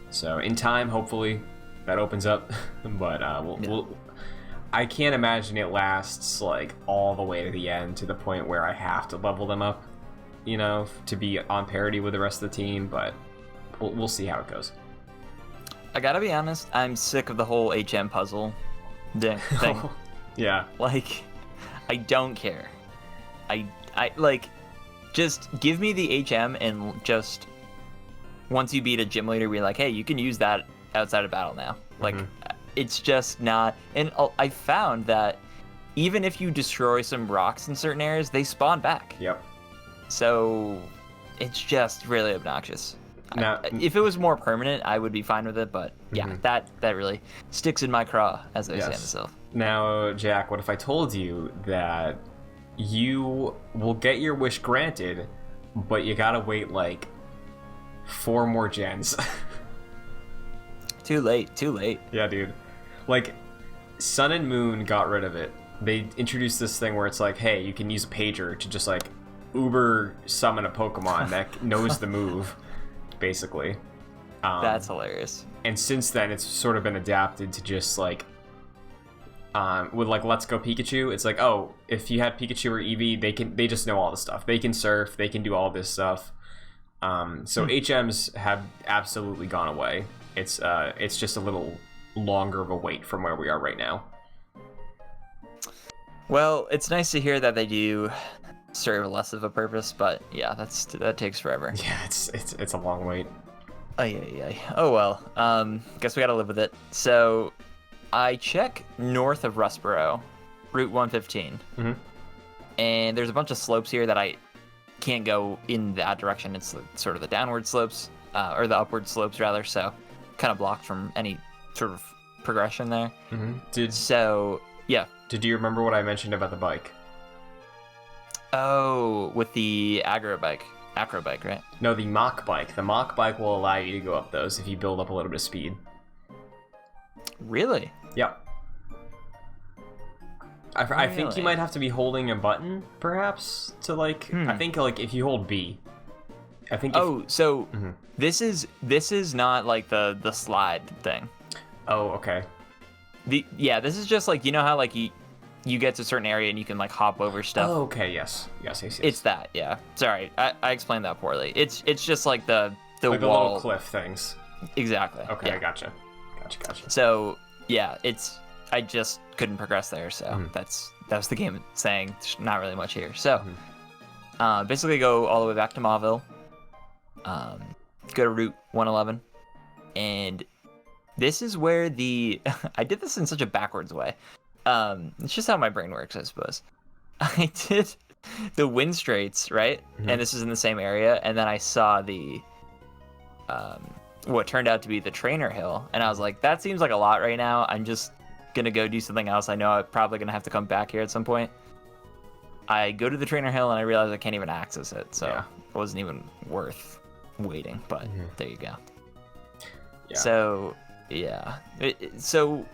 So in time, hopefully, that opens up, but I can't imagine it lasts like all the way to the end to the point where I have to level them up, to be on parity with the rest of the team, but we'll see how it goes. I gotta be honest, I'm sick of the whole HM puzzle thing. Yeah. Like, I don't care. I just give me the HM and just, once you beat a gym leader, be like, hey, you can use that outside of battle now. Like, it's just not, and I found that even if you destroy some rocks in certain areas, they spawn back. Yep. So it's just really obnoxious. Now, if it was more permanent, I would be fine with it, but yeah, that really sticks in my craw, as they say in the South. Now, Jack, what if I told you that you will get your wish granted, but you gotta wait like 4 more gens? Too late. Yeah, dude. Like, Sun and Moon got rid of it. They introduced this thing where it's like, hey, you can use a pager to just like uber summon a Pokemon that knows the move, basically. That's hilarious. And since then, it's sort of been adapted to just like, with like Let's Go Pikachu, it's like, oh, if you had Pikachu or Eevee, they just know all the stuff. They can surf, they can do all this stuff. So HMs have absolutely gone away. It's just a little longer of a wait from where we are right now. Well, it's nice to hear that they do serve less of a purpose, but yeah, that takes forever. Yeah, it's a long wait. Oh well. Guess we gotta live with it. So, I check north of Rustboro, Route 115, and there's a bunch of slopes here that I can't go in that direction. It's sort of the downward slopes, or the upward slopes rather. So, kind of blocked from any sort of progression there. Did you remember what I mentioned about the bike? Oh, with the acro bike, right? No, the Mach bike. The Mach bike will allow you to go up those if you build up a little bit of speed. Really? Yep. I think you might have to be holding a button, perhaps, to like. I think like if you hold B. I think. This is not like the slide thing. Oh, okay. This is just like, you know how like you get to a certain area and you can like hop over stuff. Oh, okay. Yes. It's that. Yeah. Sorry, I explained that poorly. It's just like the like wall. the little cliff things. Exactly. Okay, yeah. I gotcha. So yeah, I just couldn't progress there. So that was the game saying there's not really much here. So basically go all the way back to Mauville. Go to Route 111, and this is where I did this in such a backwards way. It's just how my brain works, I suppose. I did the wind straights, right? And this is in the same area, and then I saw the what turned out to be the trainer hill, and I was like, that seems like a lot right now. I'm just gonna go do something else. I know I'm probably gonna have to come back here at some point. I go to the trainer hill, and I realize I can't even access it, so it wasn't even worth waiting, but there you go. Yeah. So, yeah. So,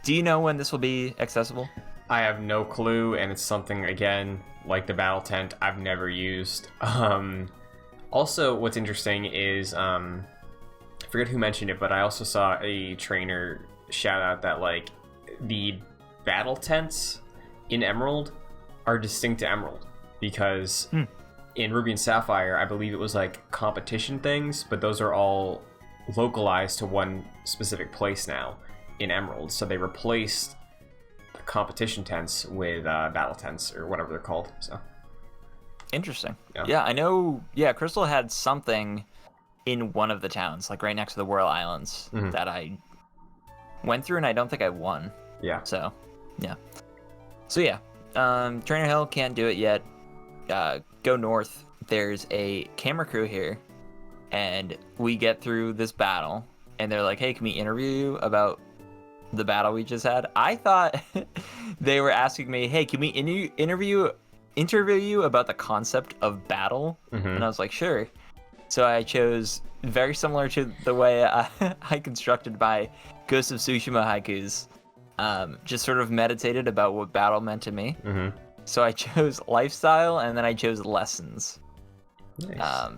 do you know when this will be accessible? I have no clue, and it's something, again, like the battle tent, I've never used. Also, what's interesting is, I forget who mentioned it, but I also saw a trainer shout out that, like, the battle tents in Emerald are distinct to Emerald, because in Ruby and Sapphire, I believe it was, like, competition things, but those are all localized to one specific place now in Emerald, so they replaced the competition tents with battle tents, or whatever they're called. So interesting. Yeah, I know. Yeah, Crystal had something in one of the towns, like right next to the Whirl Islands, that I went through, and I don't think I won. Yeah. So yeah. Trainer Hill, can't do it yet. Go north. There's a camera crew here, and we get through this battle, and they're like, "Hey, can we interview you about the battle we just had?" I thought they were asking me, "Hey, can we interview you about the concept of battle?" And I was like, "Sure." So I chose very similar to the way I constructed my Ghost of Tsushima haikus. Just sort of meditated about what battle meant to me. So I chose lifestyle, and then I chose lessons. Nice.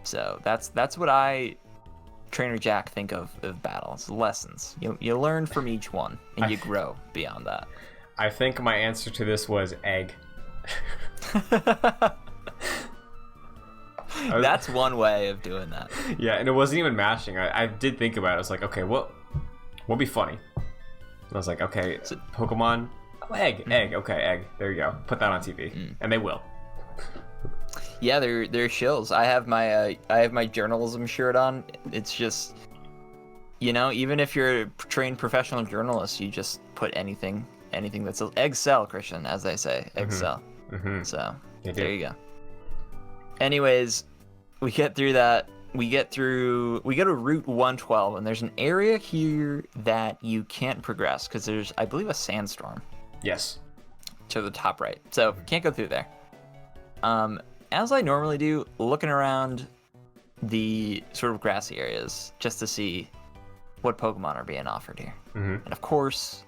So that's what I, Trainer Jack, think of battles. Lessons. You learn from each one, and you grow beyond that. I think my answer to this was egg. That's one way of doing that. Yeah, and it wasn't even mashing. I did think about it. I was like, okay, what'd be funny? And I was like, okay, Pokemon, egg, okay, egg. There you go. Put that on TV, and they will. Yeah, they're shills. I have my journalism shirt on. It's just, even if you're a trained professional journalist, you just put anything that's egg sell, Christian, as they say, egg sell. So there you go. Anyways, we get through that. We go to Route 112, and there's an area here that you can't progress because there's, I believe, a sandstorm. Yes. To the top right. So can't go through there. As I normally do, looking around the sort of grassy areas just to see what Pokemon are being offered here. And of course,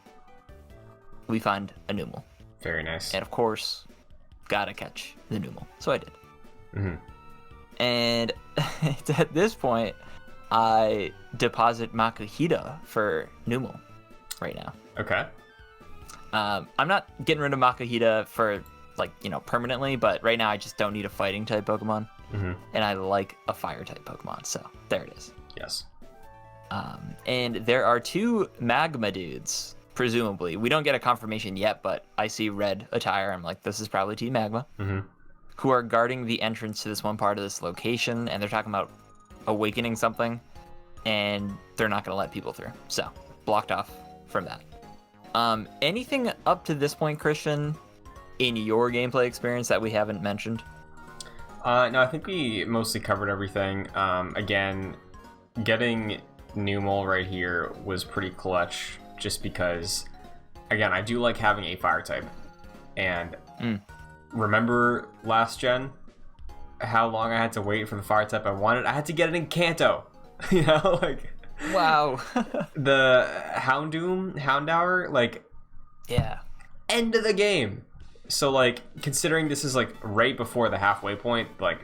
we find a Numel. Very nice. And of course, gotta catch the Numel. So I did. And at this point, I deposit Makuhita for Numel right now. Okay. I'm not getting rid of Makuhita for, permanently, but right now I just don't need a fighting type Pokemon. and I like a fire-type Pokemon, so there it is. Yes. And there are 2 Magma dudes, presumably. We don't get a confirmation yet, but I see red attire. I'm like, this is probably Team Magma, who are guarding the entrance to this one part of this location, and they're talking about awakening something, and they're not going to let people through. So, blocked off from that. Anything up to this point, Christian, in your gameplay experience that we haven't mentioned? No, I think we mostly covered everything. Again, getting Numel right here was pretty clutch, just because, again, I do like having a fire type. And remember last gen, how long I had to wait for the fire type I wanted? I had to get it in Kanto. You know, like... Wow. The Houndour, like... Yeah. End of the game. So, like, considering this is, like, right before the halfway point, like,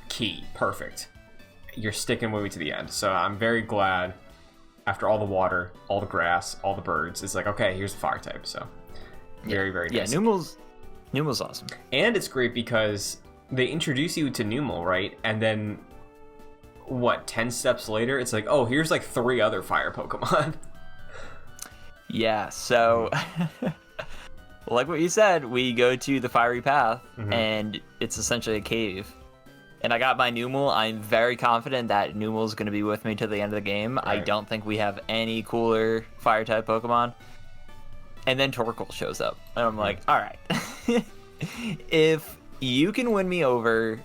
key. Perfect. You're sticking with me to the end. So I'm very glad, after all the water, all the grass, all the birds, it's like, okay, here's the fire type. So, very, very nice. Yeah, Numel's awesome. And it's great because they introduce you to Numel, right? And then, 10 steps later, it's like, oh, here's, like, 3 other fire Pokemon. Yeah, so... like what you said, we go to the fiery path, and it's essentially a cave. And I got my Numel. I'm very confident that Numel's going to be with me to the end of the game. Right. I don't think we have any cooler fire-type Pokemon. And then Torkoal shows up. And I'm like, all right. If you can win me over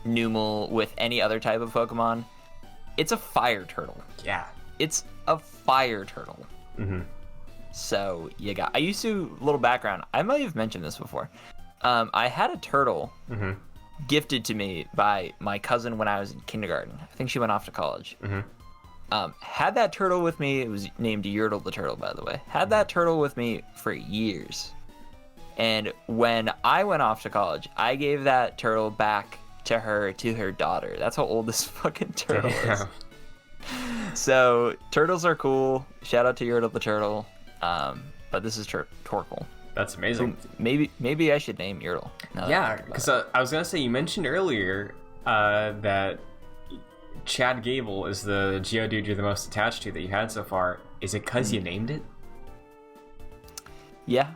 Numel with any other type of Pokemon, it's a fire turtle. Yeah. It's a fire turtle. So I used to, little background, I might have mentioned this before. I had a turtle gifted to me by my cousin when I was in kindergarten. I think she went off to college. Had that turtle with me. It was named Yertle the turtle, by the way. Had that turtle with me for years. And when I went off to college, I gave that turtle back to her daughter. That's how old this fucking turtle is. So turtles are cool. Shout out to Yertle the turtle. But this is Torkoal. That's amazing. So maybe I should name Yertle. Yeah, because I was gonna say, you mentioned earlier that Chad Gable is the Geodude you're the most attached to that you had so far. Is it because you named it? Yeah,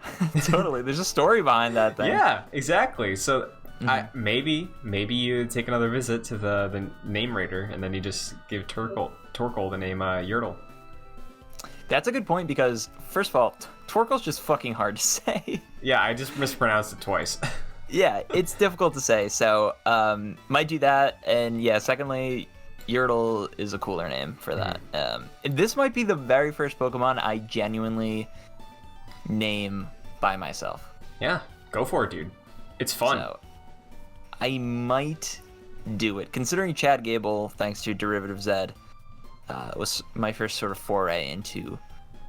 totally. There's a story behind that thing. Yeah, exactly. So maybe you take another visit to the name raider, and then you just give Torkoal the name Yertle. That's a good point, because, first of all, Torkoal's just fucking hard to say. Yeah, I just mispronounced it twice. Yeah, it's difficult to say, so might do that. And yeah, secondly, Yertle is a cooler name for that. This might be the very first Pokemon I genuinely name by myself. Yeah, go for it, dude. It's fun. So, I might do it. Considering Chad Gable, thanks to Derivative Zed, was my first sort of foray into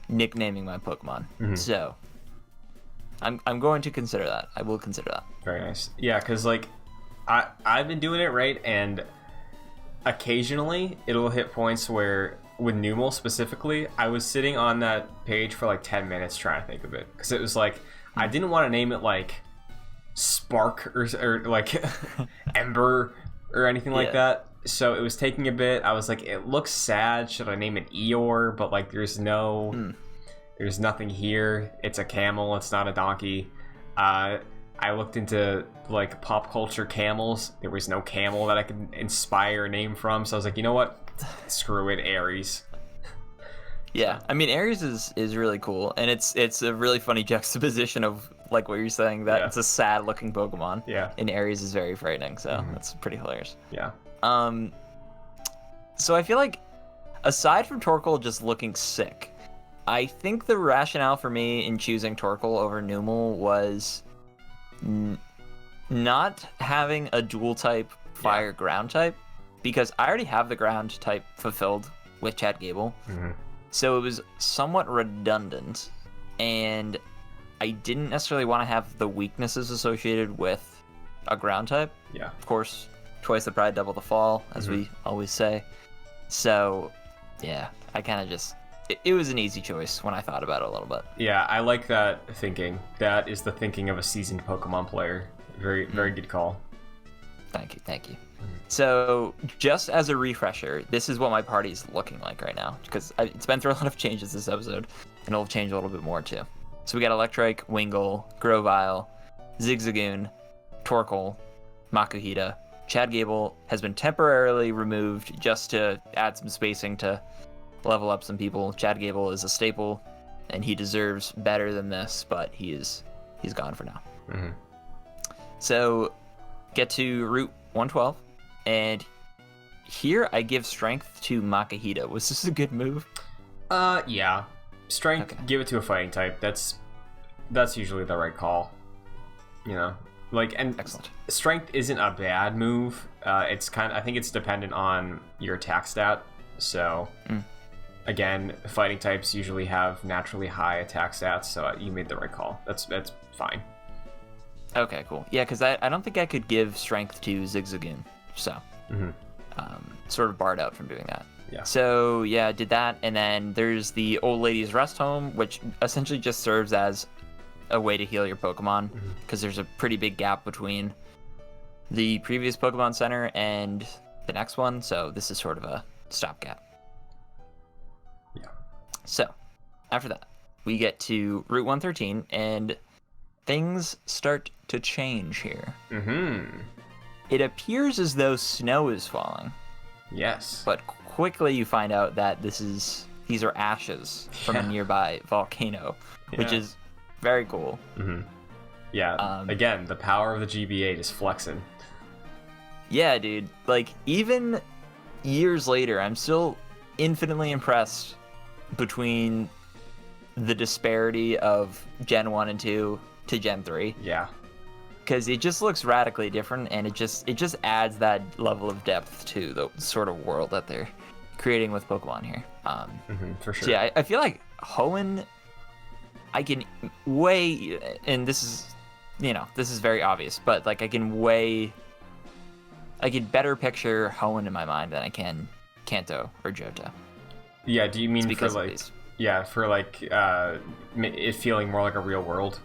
nicknaming my Pokemon. So I'm going to consider that. I will consider that. Very nice. Yeah, because like I've been doing it right, and occasionally it'll hit points where, with Numel specifically, I was sitting on that page for like 10 minutes trying to think of it, because it was like I didn't want to name it like Spark or like Ember or anything like that. So it was taking a bit. I was like, it looks sad. Should I name it Eeyore? But like, there's nothing here. It's a camel. It's not a donkey. I looked into like pop culture camels. There was no camel that I could inspire a name from. So I was like, you know what? Screw it, Aries. Yeah, I mean, Aries is really cool, and it's a really funny juxtaposition of like what you're saying, that it's a sad looking Pokemon. Yeah. And Aries is very frightening, so that's pretty hilarious. Yeah. So I feel like, aside from Torkoal just looking sick, I think the rationale for me in choosing Torkoal over Numel was not having a dual type fire ground type, because I already have the ground type fulfilled with Chad Gable. So it was somewhat redundant, and I didn't necessarily want to have the weaknesses associated with a ground type. Yeah. Of course, twice the pride, double the fall, as we always say. So, yeah, I kind of just... It was an easy choice when I thought about it a little bit. Yeah, I like that thinking. That is the thinking of a seasoned Pokemon player. Very, very good call. Thank you. So, just as a refresher, this is what my party's looking like right now, because it's been through a lot of changes this episode, and it'll change a little bit more too. So we got Electrike, Wingull, Grovyle, Zigzagoon, Torkoal, Makuhita. Chad Gable has been temporarily removed just to add some spacing to level up some people. Chad Gable is a staple, and he deserves better than this, but he's gone for now. Mm-hmm. So, get to Route 112. And here I give strength to Makuhita. Was this a good move? Yeah. Strength, okay. Give it to a fighting type. That's usually the right call. You know, like, and excellent. Strength isn't a bad move. I think it's dependent on your attack stat. So, again, fighting types usually have naturally high attack stats. So you made the right call. That's fine. Okay, cool. Yeah, because I don't think I could give strength to Zigzagoon. So, sort of barred out from doing that. Yeah. So, yeah, did that. And then there's the Old Lady's Rest Home, which essentially just serves as a way to heal your Pokemon, because there's a pretty big gap between the previous Pokemon Center and the next one. So, this is sort of a stopgap. Yeah. So, after that, we get to Route 113, and things start to change here. It appears as though snow is falling. Yes. But quickly you find out that these are ashes from a nearby volcano, which is very cool. Yeah. Again, the power of the GB8 is flexing. Yeah, dude. Like, even years later, I'm still infinitely impressed between the disparity of Gen 1 and 2 to Gen 3. Yeah. Because it just looks radically different, and it just adds that level of depth to the sort of world that they're creating with Pokemon here. For sure. So yeah, I feel like Hoenn, I can and this is very obvious, but like I can better picture Hoenn in my mind than I can Kanto or Johto. Yeah, do you mean for it feeling more like a real world?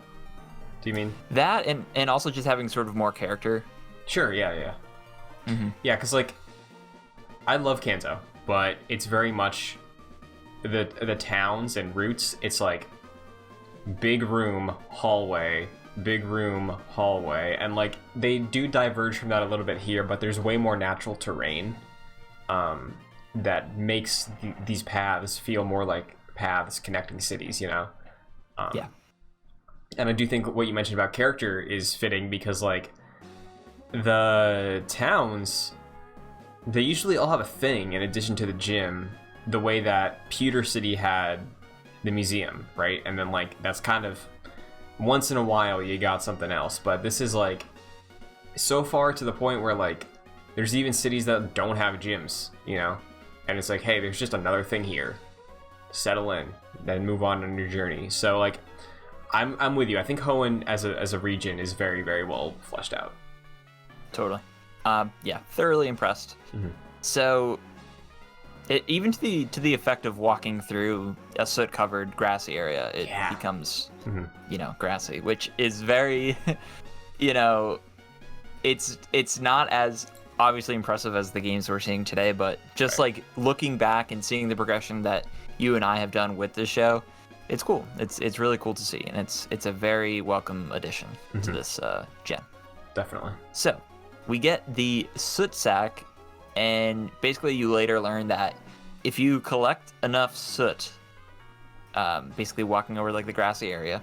Do you mean that, and also just having sort of more character? Sure. Yeah. Yeah, because like I love Kanto, but it's very much the towns and routes. It's like big room hallway, and like they do diverge from that a little bit here, but there's way more natural terrain that makes these paths feel more like paths connecting cities. You know. Yeah. And I do think what you mentioned about character is fitting, because like the towns, they usually all have a thing in addition to the gym, the way that Pewter City had the museum, right? And then like that's kind of once in a while you got something else, but this is like so far to the point where like there's even cities that don't have gyms, you know? And it's like, hey, there's just another thing here. Settle in, then move on your journey. So like I'm with you. I think Hoenn as a region is very, very well fleshed out. Totally. Yeah, thoroughly impressed. So, even to the effect of walking through a soot-covered grassy area, it becomes, grassy, which is very, it's not as obviously impressive as the games we're seeing today, but just like looking back and seeing the progression that you and I have done with this show, it's cool. It's really cool to see, and it's a very welcome addition to this gen. Definitely. So, we get the soot sack, and basically you later learn that if you collect enough soot, basically walking over like the grassy area,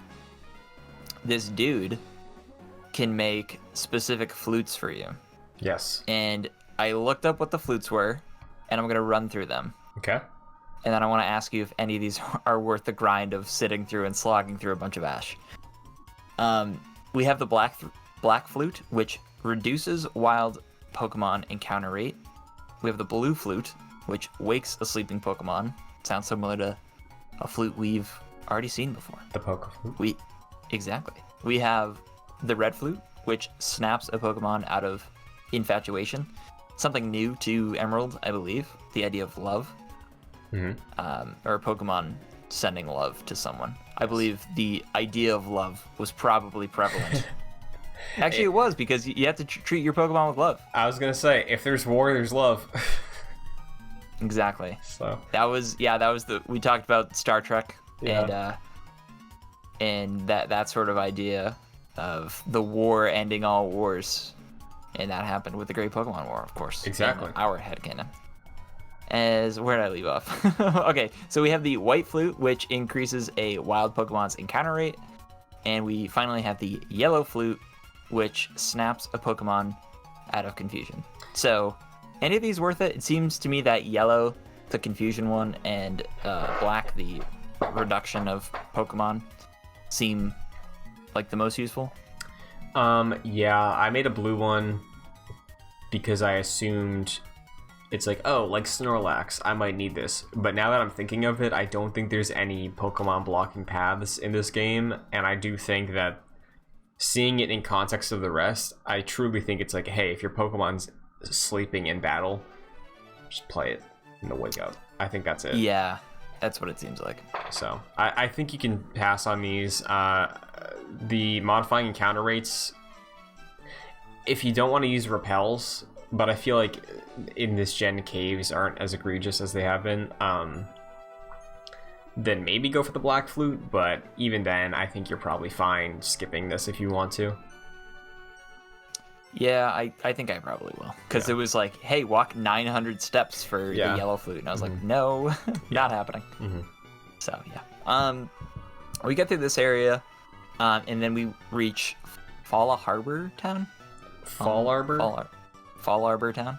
this dude can make specific flutes for you. Yes. And I looked up what the flutes were, and I'm gonna run through them. Okay. And then I want to ask you if any of these are worth the grind of sitting through and slogging through a bunch of ash. We have the black flute, which reduces wild Pokemon encounter rate. We have the blue flute, which wakes a sleeping Pokemon. Sounds similar to a flute we've already seen before. The Poke Flute. Exactly. We have the red flute, which snaps a Pokemon out of infatuation. Something new to Emerald, I believe. The idea of love. Or Pokemon sending love to someone. I believe the idea of love was probably prevalent Actually, it was, because you have to treat your Pokemon with love. I was gonna say, if there's war, there's love. Exactly. So that was we talked about Star Trek, yeah. and that sort of idea of the war ending all wars, and that happened with the Great Pokemon War, of course. Exactly. In our headcanon. Where did I leave off? Okay, so we have the White Flute, which increases a wild Pokemon's encounter rate, and we finally have the Yellow Flute, which snaps a Pokemon out of confusion. So, any of these worth it? It seems to me that Yellow, the confusion one, and Black, the reduction of Pokemon, seem like the most useful. Yeah, I made a blue one because I assumed it's like, oh, like Snorlax, I might need this. But now that I'm thinking of it, I don't think there's any Pokemon blocking paths in this game, and I do think that seeing it in context of the rest, I truly think it's like, hey, if your Pokemon's sleeping in battle, just play it in the wake up. I think that's it. Yeah, that's what it seems like. So I think you can pass on these. The modifying encounter rates, if you don't want to use repels, but I feel like in this gen caves aren't as egregious as they have been, then maybe go for the Black Flute, but even then I think you're probably fine skipping this if you want to. Yeah, I think I probably will, because it was like, hey, walk 900 steps for the Yellow Flute, and I was like, no, not happening. So yeah, we get through this area, and then we reach Fall Harbor Town. Fall Arbor Town.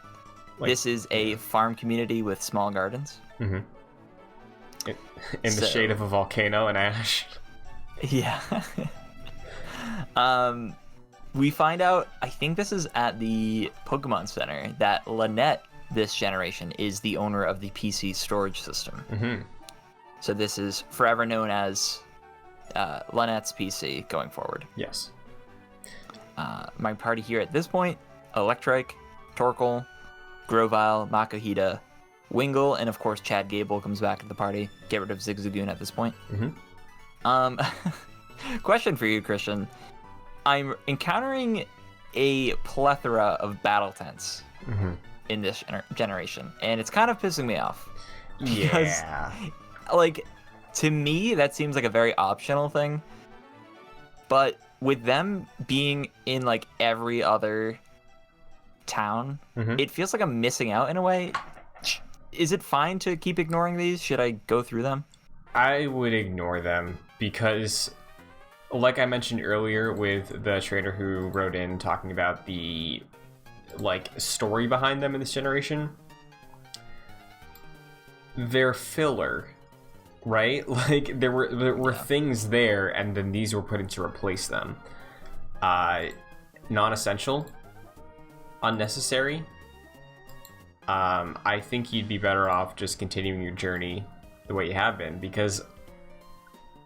Like, this is a farm community with small gardens. In the shade of a volcano and ash. Yeah. We find out, I think this is at the Pokemon Center, that Lynette, this generation, is the owner of the PC storage system. So this is forever known as Lynette's PC going forward. Yes. My party here at this point: Electrike, Torkoal, Grovyle, Makuhita, Wingull, and of course Chad Gable comes back to the party. Get rid of Zigzagoon at this point. Question for you, Christian. I'm encountering a plethora of battle tents in this generation, and it's kind of pissing me off. Because, like, to me, that seems like a very optional thing. But with them being in, like, every other town, it feels like I'm missing out in a way. Is it fine to keep ignoring these? Should I go through them? I would ignore them because, like I mentioned earlier with the trader who wrote in talking about the, like, story behind them in this generation, they're filler, right? Like, there were things there, and then these were put in to replace them. Non-essential, unnecessary. I think you'd be better off just continuing your journey the way you have been, because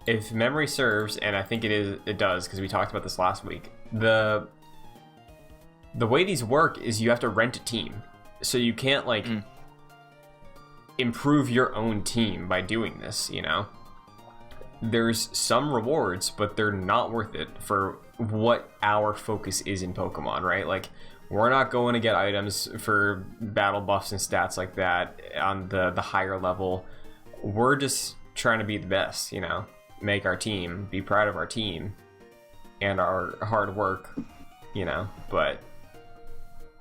if memory serves, and I think it does, because we talked about this last week, the way these work is you have to rent a team, so you can't, like, improve your own team by doing this, you know? There's some rewards, but they're not worth it for what our focus is in Pokemon, right? Like, we're not going to get items for battle buffs and stats like that on the higher level. We're just trying to be the best, you know? Make our team, be proud of our team and our hard work, you know? But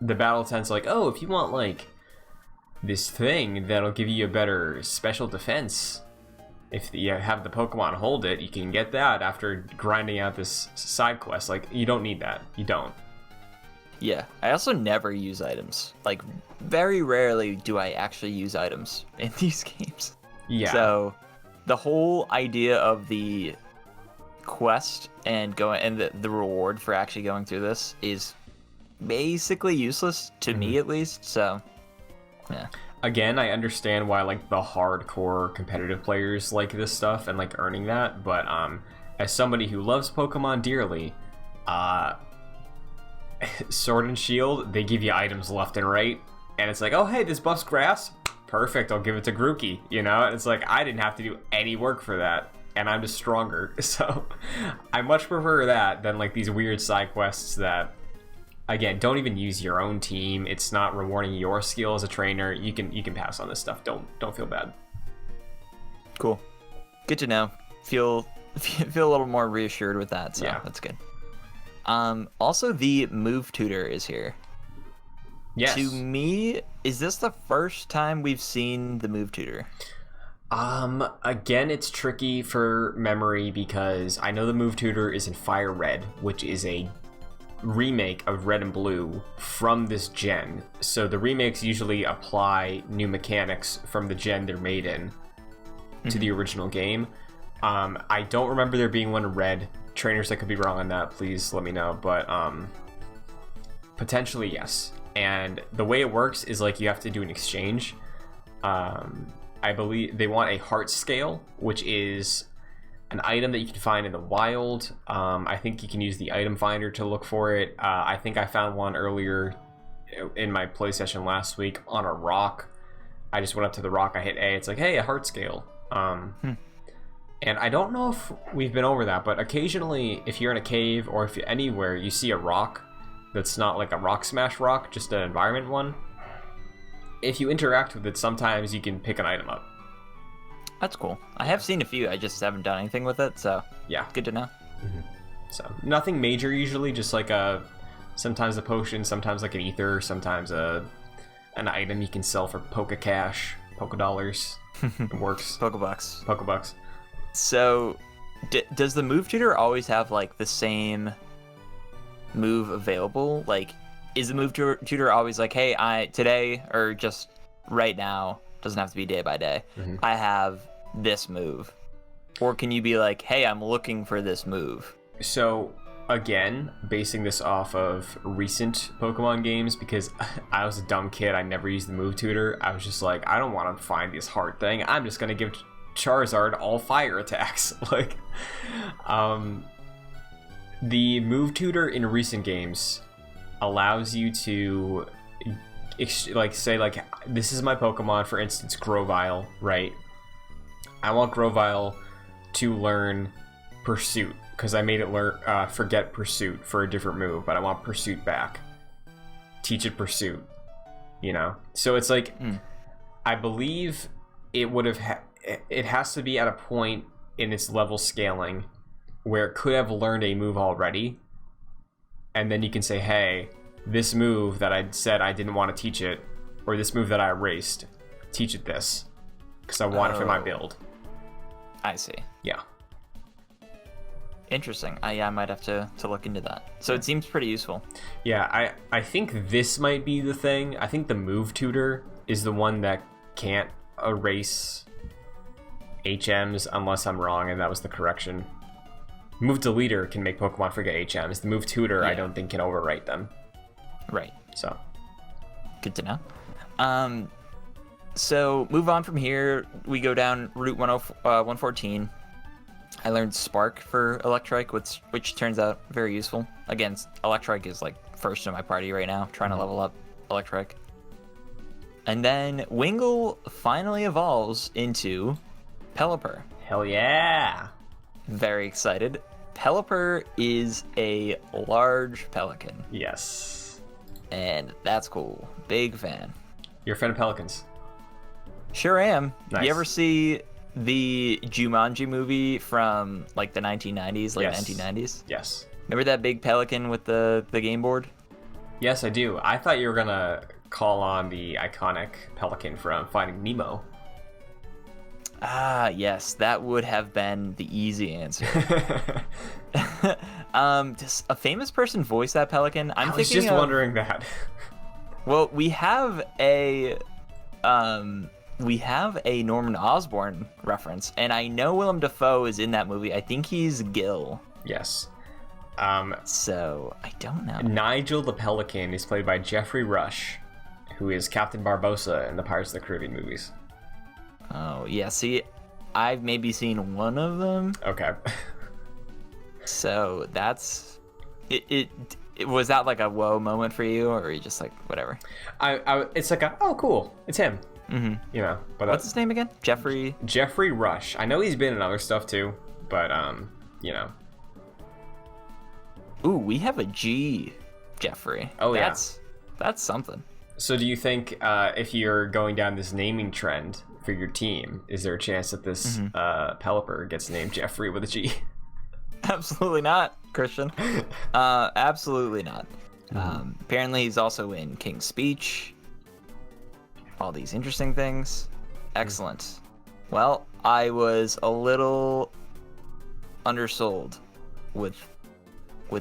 the battle tent's like, oh, if you want, like, this thing that'll give you a better special defense, if you have the Pokemon hold it, you can get that after grinding out this side quest. Like, you don't need that. You don't. Yeah, I also never use items. Like, very rarely do I actually use items in these games. Yeah. So, the whole idea of the quest and the reward for actually going through this is basically useless to me, at least. So, yeah. Again, I understand why, like, the hardcore competitive players like this stuff and like earning that, but as somebody who loves Pokemon dearly, Sword and Shield, they give you items left and right, and it's like, oh, hey, this buffs grass, perfect, I'll give it to Grookey, you know? And it's like, I didn't have to do any work for that. and I'm just stronger. So I much prefer that than like these weird side quests that, again, don't even use your own team. It's not rewarding your skill as a trainer. You can pass on this stuff. Don't feel bad. Cool. Good to know. Feel a little more reassured with that. So yeah, that's good. Also, the move tutor is here. Yes. To me, is this the first time we've seen the move tutor? Again, it's tricky for memory because I know the move tutor is in Fire Red, which is a remake of Red and Blue from this gen. So the remakes usually apply new mechanics from the gen they're made in to the original game. I don't remember there being one in Red. Trainers that could be wrong on that, please let me know. But potentially yes. And the way it works is like you have to do an exchange. I believe they want a heart scale, which is an item that you can find in the wild. I think you can use the item finder to look for it. I think I found one earlier in my play session last week on a rock. I just went up to the rock, I hit A, it's like, hey, a heart scale. And I don't know if we've been over that, but occasionally if you're in a cave or if you're anywhere, you see a rock that's not like a rock smash rock, just an environment one. If you interact with it, sometimes you can pick an item up. That's cool. I have seen a few. I just haven't done anything with it, so yeah, good to know. So nothing major usually, just like sometimes a potion, sometimes like an ether, sometimes an item you can sell for Poke Cash, Poke Dollars. It works. Pokebucks. So, does the move tutor always have like the same move available? Like, is the move tutor always like, hey, today or just right now, doesn't have to be day by day, I have this move? Or can you be like, hey, I'm looking for this move? So again, basing this off of recent Pokemon games, because I was a dumb kid, I never used the move tutor. I was just like, I don't want to find this hard thing, I'm just gonna give Charizard all fire attacks. Like, the move tutor in recent games allows you to like say like, this is my Pokemon, for instance Grovyle, right? I want Grovyle to learn Pursuit because I made it learn forget Pursuit for a different move, but I want Pursuit back. Teach it Pursuit, you know? So it's like, I believe it would have it has to be at a point in its level scaling where it could have learned a move already, and then you can say, hey, this move that I said I didn't want to teach it, or this move that I erased, teach it this, because I want it for my build. I see. Yeah. Interesting. I might have to look into that. So it seems pretty useful. Yeah, I think this might be the thing. I think the move tutor is the one that can't erase HMs unless I'm wrong, and that was the correction. Move deleter can make Pokemon forget HMs. The move tutor, I don't think, can overwrite them. Right. So good to know. So move on from here. We go down Route 114. I learned Spark for Electrike, which turns out very useful. Again, Electrike is like first in my party right now, trying to level up Electrike. And then Wingull finally evolves into Pelipper. hell yeah. Very excited. Pelipper is a large pelican. Yes. And that's cool. Big fan. You're a fan of pelicans? Sure am. Nice. You ever see the Jumanji movie from like the 1990s, late 1990s? Yes. Remember that big pelican with the game board? Yes, I do. I thought you were gonna call on the iconic pelican from Finding Nemo. Ah, yes, that would have been the easy answer. Does a famous person voice that pelican? I was just wondering that. Well, we have a Norman Osborn reference, and I know Willem Dafoe is in that movie. I think he's Gil. Yes. So I don't know. Nigel the Pelican is played by Jeffrey Rush, who is Captain Barbossa in the Pirates of the Caribbean movies. Oh, yeah, see, I've maybe seen one of them. Okay. So that's... It was that like a whoa moment for you, or are you just like, whatever? It's like oh, cool, it's him. Mm-hmm. You know, but what's his name again? Jeffrey Rush. I know he's been in other stuff too. but you know. Ooh, we have a G, Jeffrey. Oh, That's something. So do you think if you're going down this naming trend for your team, is there a chance that this Pelipper gets named Jeffrey with a G? Absolutely not, Christian. Absolutely not. Apparently he's also in King's Speech. All these interesting things. Excellent. Well, I was a little undersold with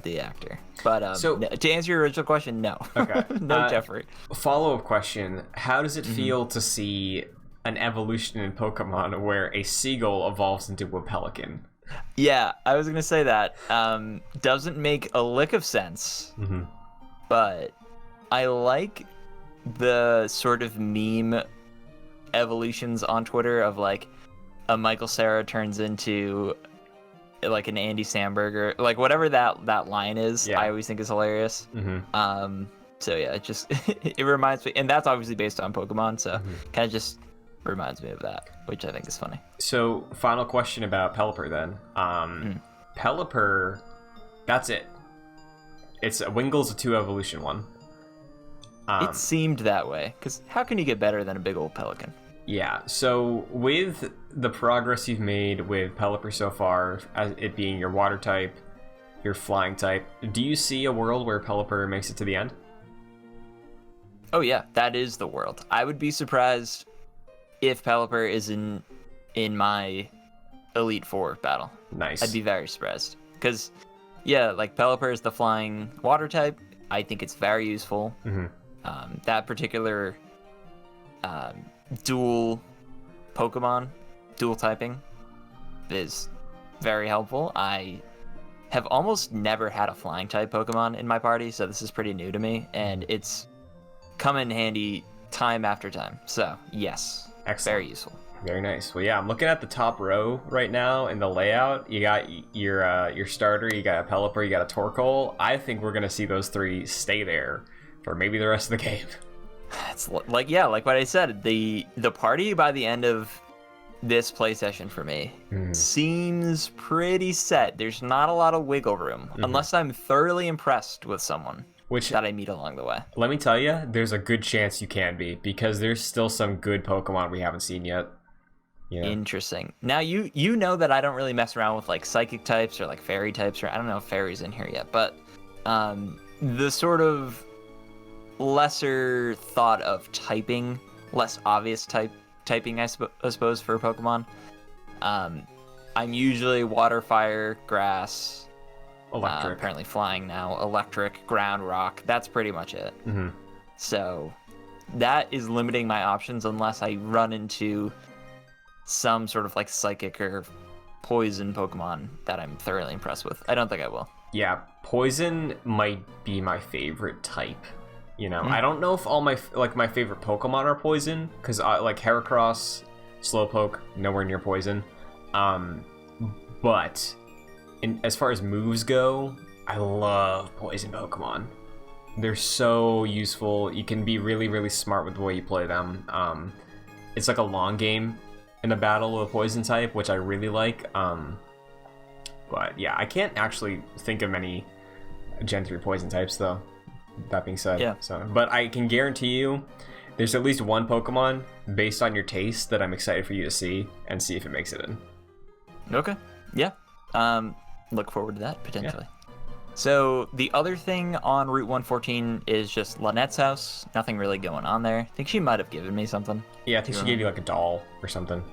the actor. But so, to answer your original question, no. Okay. No Jeffrey. Follow-up question. How does it feel to see an evolution in Pokemon where a seagull evolves into a pelican? Yeah, I was going to say that. Doesn't make a lick of sense. But I like the sort of meme evolutions on Twitter of like a Michael Cera turns into like an Andy Samberg, like whatever that line is. I always think is hilarious. So yeah, it just it reminds me, and that's obviously based on Pokemon, so kind of just reminds me of that, which I think is funny. So final question about Pelipper then. Pelipper, that's it. It's Wingle's a 2 evolution one. It seemed that way, because how can you get better than a big old pelican? Yeah, so with the progress you've made with Pelipper so far, as it being your water type, your flying type, do you see a world where Pelipper makes it to the end? Oh yeah, that is the world. I would be surprised if Pelipper is in my Elite Four battle. Nice. I'd be very surprised. Because, yeah, like Pelipper is the flying water type. I think it's very useful. That particular dual Pokemon, dual typing, is very helpful. I have almost never had a flying type Pokemon in my party, so this is pretty new to me, and it's come in handy time after time. So, yes. Excellent. Very useful. Very nice. Well, yeah, I'm looking at the top row right now in the layout. You got your starter, you got a Pelipper, you got a Torkoal. I think we're going to see those 3 stay there for maybe the rest of the game. It's like, yeah, like what I said, the party by the end of this play session for me seems pretty set. There's not a lot of wiggle room unless I'm thoroughly impressed with someone that I meet along the way. Let me tell you, there's a good chance you can be, because there's still some good Pokemon we haven't seen yet. Yeah. Interesting. Now you know that I don't really mess around with like psychic types or like fairy types, or I don't know if fairy's in here yet, but the sort of lesser thought of typing, less obvious typing I suppose for Pokemon. I'm usually water, fire, grass, electric. Apparently flying now, electric, ground, rock. That's pretty much it. So that is limiting my options unless I run into some sort of like psychic or poison Pokemon that I'm thoroughly impressed with. I don't think I will. Yeah, poison might be my favorite type. You know, I don't know if all my favorite Pokemon are poison, because like Heracross, Slowpoke, nowhere near poison. But as far as moves go, I love poison Pokemon. They're so useful. You can be really, really smart with the way you play them. It's like a long game in a battle with a poison type, which I really like. But yeah, I can't actually think of many Gen 3 poison types though. That being said, but I can guarantee you there's at least one Pokemon based on your taste that I'm excited for you to see and see if it makes it in. Okay. Yeah. Look forward to that potentially. Yeah. So the other thing on Route 114 is just Lynette's house. Nothing really going on there. I think she might have given me something. Yeah, I think she gave you like a doll or something.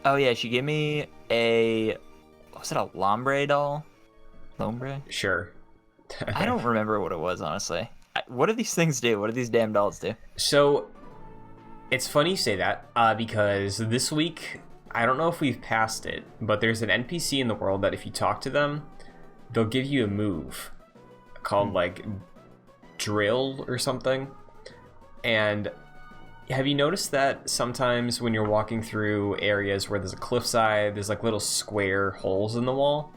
Oh yeah, she gave me was it a Lombre doll? Lombre? Sure. I don't remember what it was, honestly. What do these things do? What do these damn dolls do? So, it's funny you say that, because this week, I don't know if we've passed it, but there's an NPC in the world that if you talk to them, they'll give you a move called, like, Drill or something. And have you noticed that sometimes when you're walking through areas where there's a cliffside, there's, like, little square holes in the wall?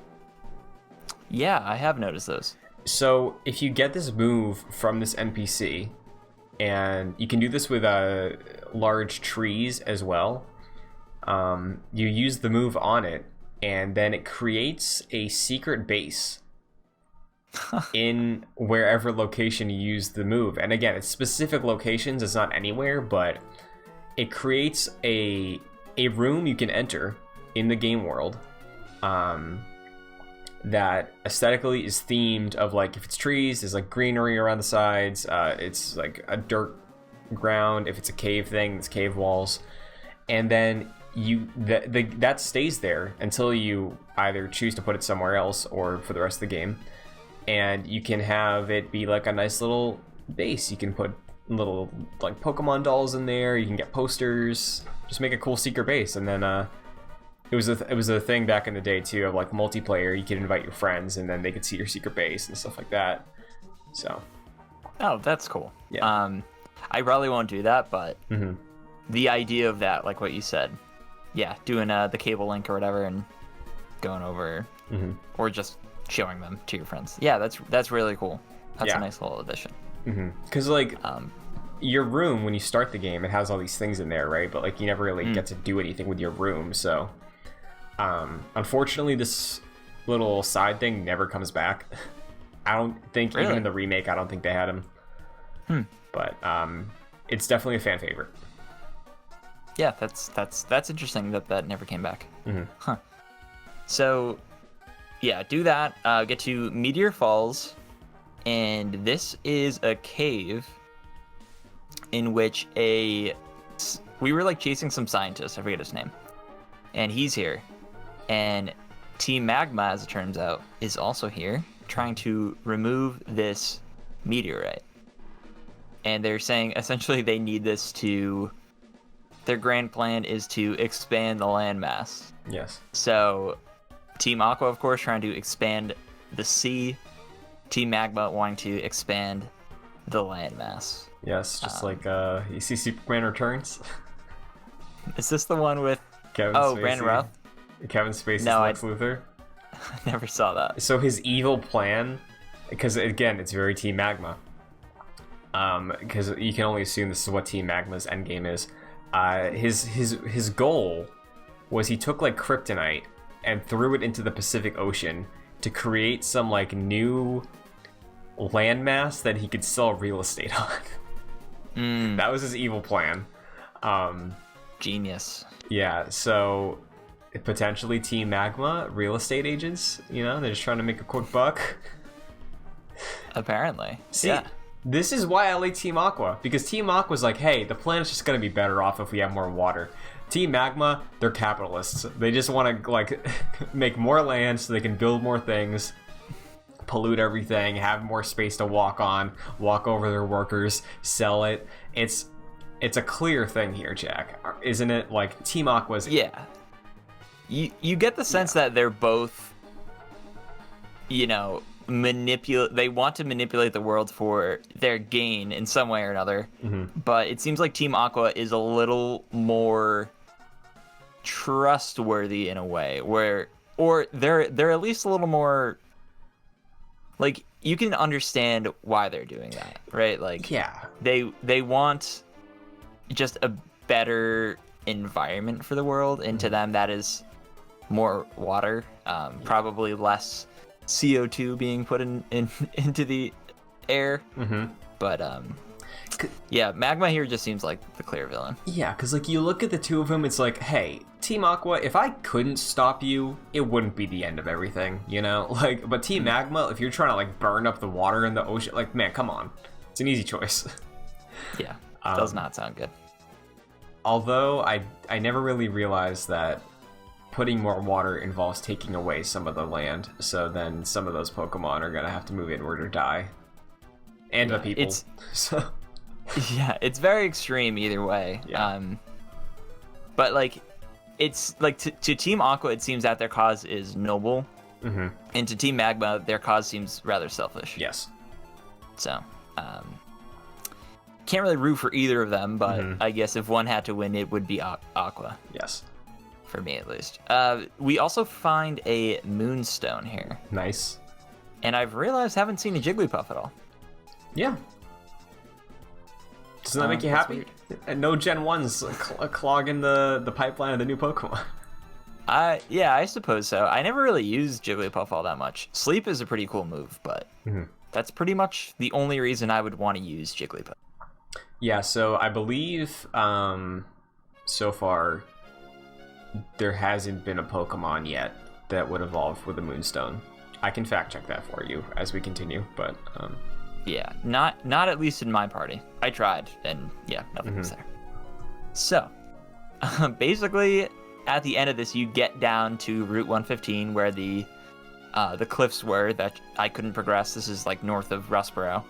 Yeah, I have noticed those. So if you get this move from this NPC, and you can do this with large trees as well, you use the move on it, and then it creates a secret base in wherever location you use the move. And again, it's specific locations, it's not anywhere, but it creates a room you can enter in the game world that aesthetically is themed of, like, if it's trees, there's like greenery around the sides, it's like a dirt ground. If it's a cave thing, it's cave walls. And then that stays there until you either choose to put it somewhere else or for the rest of the game. And you can have it be like a nice little base. You can put little like Pokemon dolls in there. You can get posters. Just make a cool secret base. And then it was a thing back in the day too of like multiplayer. You could invite your friends and then they could see your secret base and stuff like that. So. Oh, that's cool. Yeah. I probably won't do that, but the idea of that, like what you said, yeah, doing the cable link or whatever and going over, or just showing them to your friends. Yeah, that's really cool. That's a nice little addition. Because like your room, when you start the game, it has all these things in there, right? But like you never really get to do anything with your room. So unfortunately, this little side thing never comes back. I don't think even in the remake, I don't think they had him. But it's definitely a fan favorite. Yeah, that's interesting that never came back. Huh. So, yeah, do that. Get to Meteor Falls, and this is a cave in which we were like chasing some scientist. I forget his name, and he's here, and Team Magma, as it turns out, is also here, trying to remove this meteorite. And they're saying essentially they need this to. Their grand plan is to expand the landmass. Yes. So, Team Aqua, of course, trying to expand the sea. Team Magma wanting to expand the landmass. Yes, just like you see Superman Returns. Is this the one with Kevin Spacey? Brandon Routh? Kevin Spacey's Lex Luthor. I never saw that. So his evil plan, because again, it's very Team Magma. Because you can only assume this is what Team Magma's endgame is. His goal was he took like kryptonite and threw it into the Pacific Ocean to create some like new landmass that he could sell real estate on. That was his evil plan. Genius. Yeah, so potentially Team Magma, real estate agents, they're just trying to make a quick buck. Apparently. See, yeah. This is why I like Team Aqua, because Team Aqua's like, hey, the planet's just going to be better off if we have more water. Team Magma, they're capitalists. They just want to like make more land so they can build more things, pollute everything, have more space to walk on, walk over their workers, sell it. It's a clear thing here, Jack, isn't it? Like Team Aqua's. Yeah. You get the sense that they're both, they want to manipulate the world for their gain in some way or another. But it seems like Team Aqua is a little more trustworthy in a way, or they're at least a little more like you can understand why they're doing that, right? Like they want just a better environment for the world, and to them that is more water, probably less CO2 being put into the air. But Magma here just seems like the clear villain. Yeah, because like you look at the two of them, it's like, hey, Team Aqua, if I couldn't stop you, it wouldn't be the end of everything, like, but Team Magma, if you're trying to like burn up the water in the ocean, like, man, come on, it's an easy choice. Yeah, does not sound good. Although I never really realized that putting more water involves taking away some of the land, so then some of those Pokemon are gonna have to move inward or die, and the people. So yeah, it's very extreme either way. Yeah. But like, it's like to Team Aqua, it seems that their cause is noble, and to Team Magma, their cause seems rather selfish. Yes. So, can't really root for either of them, but I guess if one had to win, it would be Aqua. Yes. For me, at least. We also find a moonstone here. Nice. And I've realized I haven't seen a Jigglypuff at all. Yeah. Doesn't that make you happy? No Gen 1's clogging the pipeline of the new Pokemon. Yeah, I suppose so. I never really used Jigglypuff all that much. Sleep is a pretty cool move, but that's pretty much the only reason I would want to use Jigglypuff. Yeah, so I believe so far there hasn't been a Pokemon yet that would evolve with a Moonstone. I can fact check that for you as we continue, but yeah, not at least in my party. I tried, and yeah, nothing was there. So, basically, at the end of this, you get down to Route 115, where the cliffs were that I couldn't progress. This is like north of Rustboro.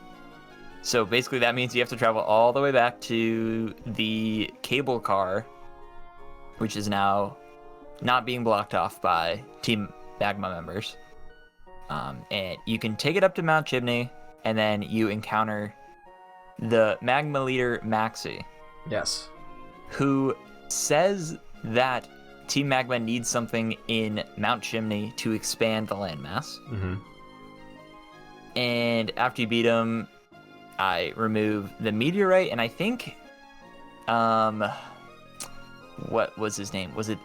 So basically, that means you have to travel all the way back to the cable car, which is now not being blocked off by Team Magma members. And you can take it up to Mount Chimney, and then you encounter the Magma leader, Maxie. Yes. Who says that Team Magma needs something in Mount Chimney to expand the landmass. And after you beat him, I remove the meteorite, and I think, what was his name? Was it?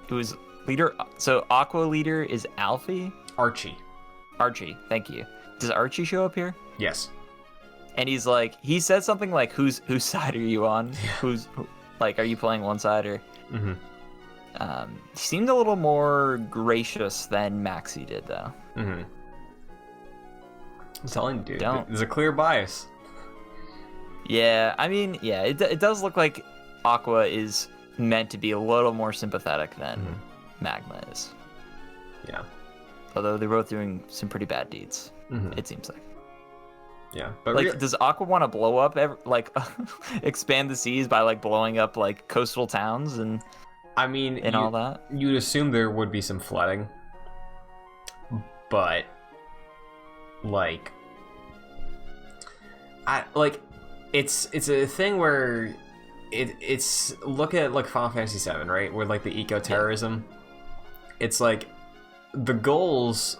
It was leader. So Aqua leader is Alfie. Archie. Thank you. Does Archie show up here? Yes. And he's like, he said something like, "Whose side are you on? Yeah. Like, are you playing one side or?" He seemed a little more gracious than Maxie did, though. I'm telling you, dude, there's a clear bias. Yeah, I mean, yeah, it does look like Aqua is meant to be a little more sympathetic than Magma is. Yeah. Although they're both doing some pretty bad deeds, it seems like. Yeah, but like, does Aqua want to blow up, expand the seas by like blowing up like coastal towns and? I mean, and all that. You'd assume there would be some flooding, but it's a thing where it's look at like Final Fantasy VII, right? Where like the eco-terrorism, it's like the goals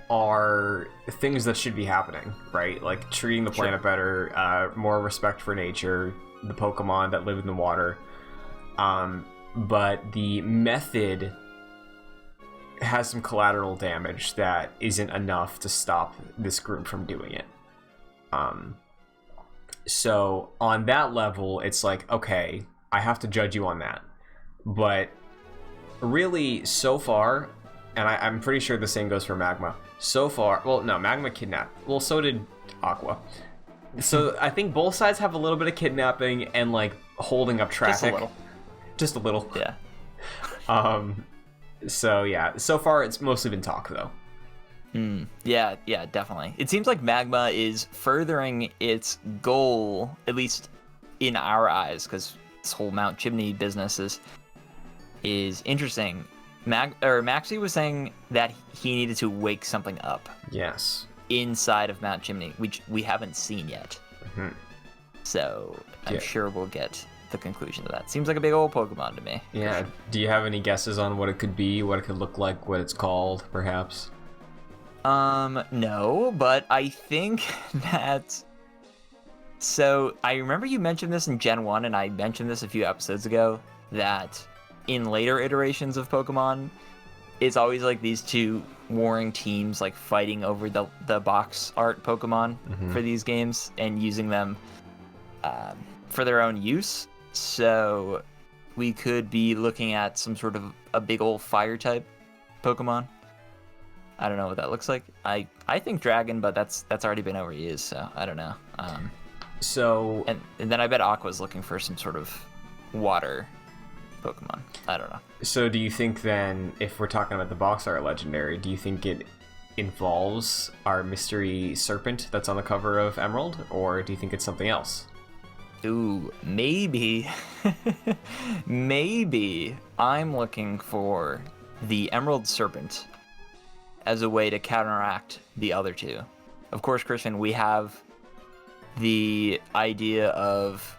are things that should be happening, right? Like treating the planet better, more respect for nature, the Pokemon that live in the water. But the method has some collateral damage that isn't enough to stop this group from doing it. So on that level, it's like, okay, I have to judge you on that. But really, so far, and I'm pretty sure the same goes for Magma. So far, well, no, Magma kidnapped. Well, so did Aqua. So I think both sides have a little bit of kidnapping and like holding up traffic. Just a little. Yeah. So yeah, so far it's mostly been talk though. Yeah, definitely. It seems like Magma is furthering its goal, at least in our eyes, because this whole Mount Chimney business is interesting. Maxie was saying that he needed to wake something up. Yes. Inside of Mount Chimney, which we haven't seen yet. So I'm sure we'll get the conclusion to that. Seems like a big old Pokemon to me. Yeah. Do you have any guesses on what it could be, what it could look like, what it's called, perhaps? No, but I think that... So, I remember you mentioned this in Gen 1, and I mentioned this a few episodes ago, that in later iterations of Pokemon, it's always like these two warring teams like fighting over the box art Pokemon for these games and using them for their own use. So we could be looking at some sort of a big old fire type Pokemon. I don't know what that looks like. I think dragon, but that's already been overused, so I don't know. So and then I bet Aqua's looking for some sort of water Pokemon. I don't know. So do you think then, if we're talking about the box art legendary, do you think it involves our mystery serpent that's on the cover of Emerald, or do you think it's something else? Ooh, maybe. Maybe I'm looking for the Emerald Serpent as a way to counteract the other two. Of course, Christian, we have the idea of,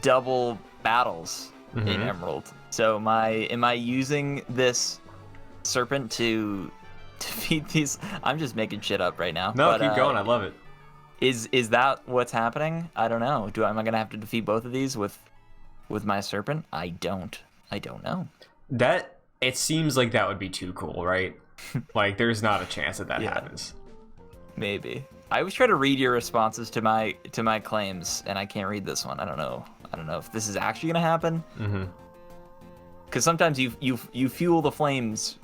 double battles in Emerald. So am I using this serpent to defeat these? I'm just making shit up right now. No, keep going. I love it. Is that what's happening? I don't know. Am I gonna have to defeat both of these with with my Serpent? I don't know. That, it seems like that would be too cool, right? Like, there's not a chance that happens. Maybe. I always try to read your responses to my claims, and I can't read this one. I don't know if this is actually gonna happen. Mm-hmm. Because sometimes you fuel the flames,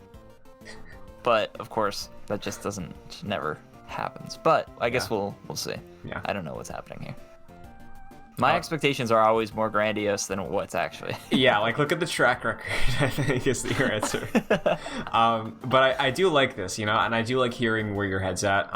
but of course that just never happens. But I guess we'll see. Yeah. I don't know what's happening here. My expectations are always more grandiose than what's actually. Yeah, like look at the track record, I think is your answer. But I do like this, and I do like hearing where your head's at.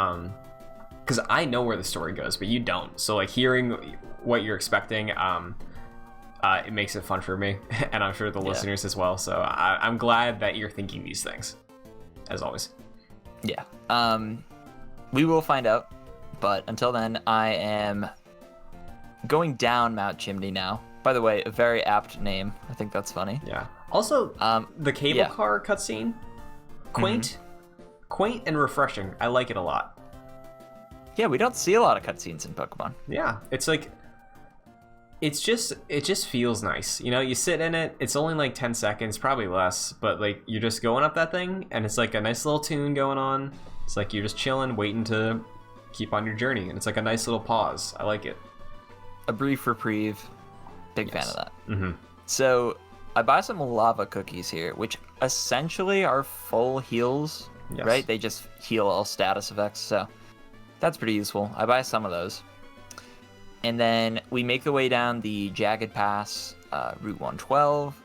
Because I know where the story goes, but you don't. So like hearing what you're expecting, it makes it fun for me, and I'm sure the listeners as well. So I'm glad that you're thinking these things, as always. Yeah. We will find out, but until then, I am going down Mount Chimney now. By the way, a very apt name. I think that's funny. Yeah. Also, the cable car cutscene, quaint and refreshing. I like it a lot. Yeah, we don't see a lot of cutscenes in Pokemon. Yeah, it's like, it just feels nice. You sit in it. It's only like 10 seconds, probably less, but like you're just going up that thing, and it's like a nice little tune going on. It's like you're just chilling, waiting to keep on your journey, and it's like a nice little pause. I like it. A brief reprieve. Big fan of that. Mm-hmm. So I buy some lava cookies here, which essentially are full heals, right? They just heal all status effects, so that's pretty useful. I buy some of those. And then we make the way down the Jagged Pass, Route 112,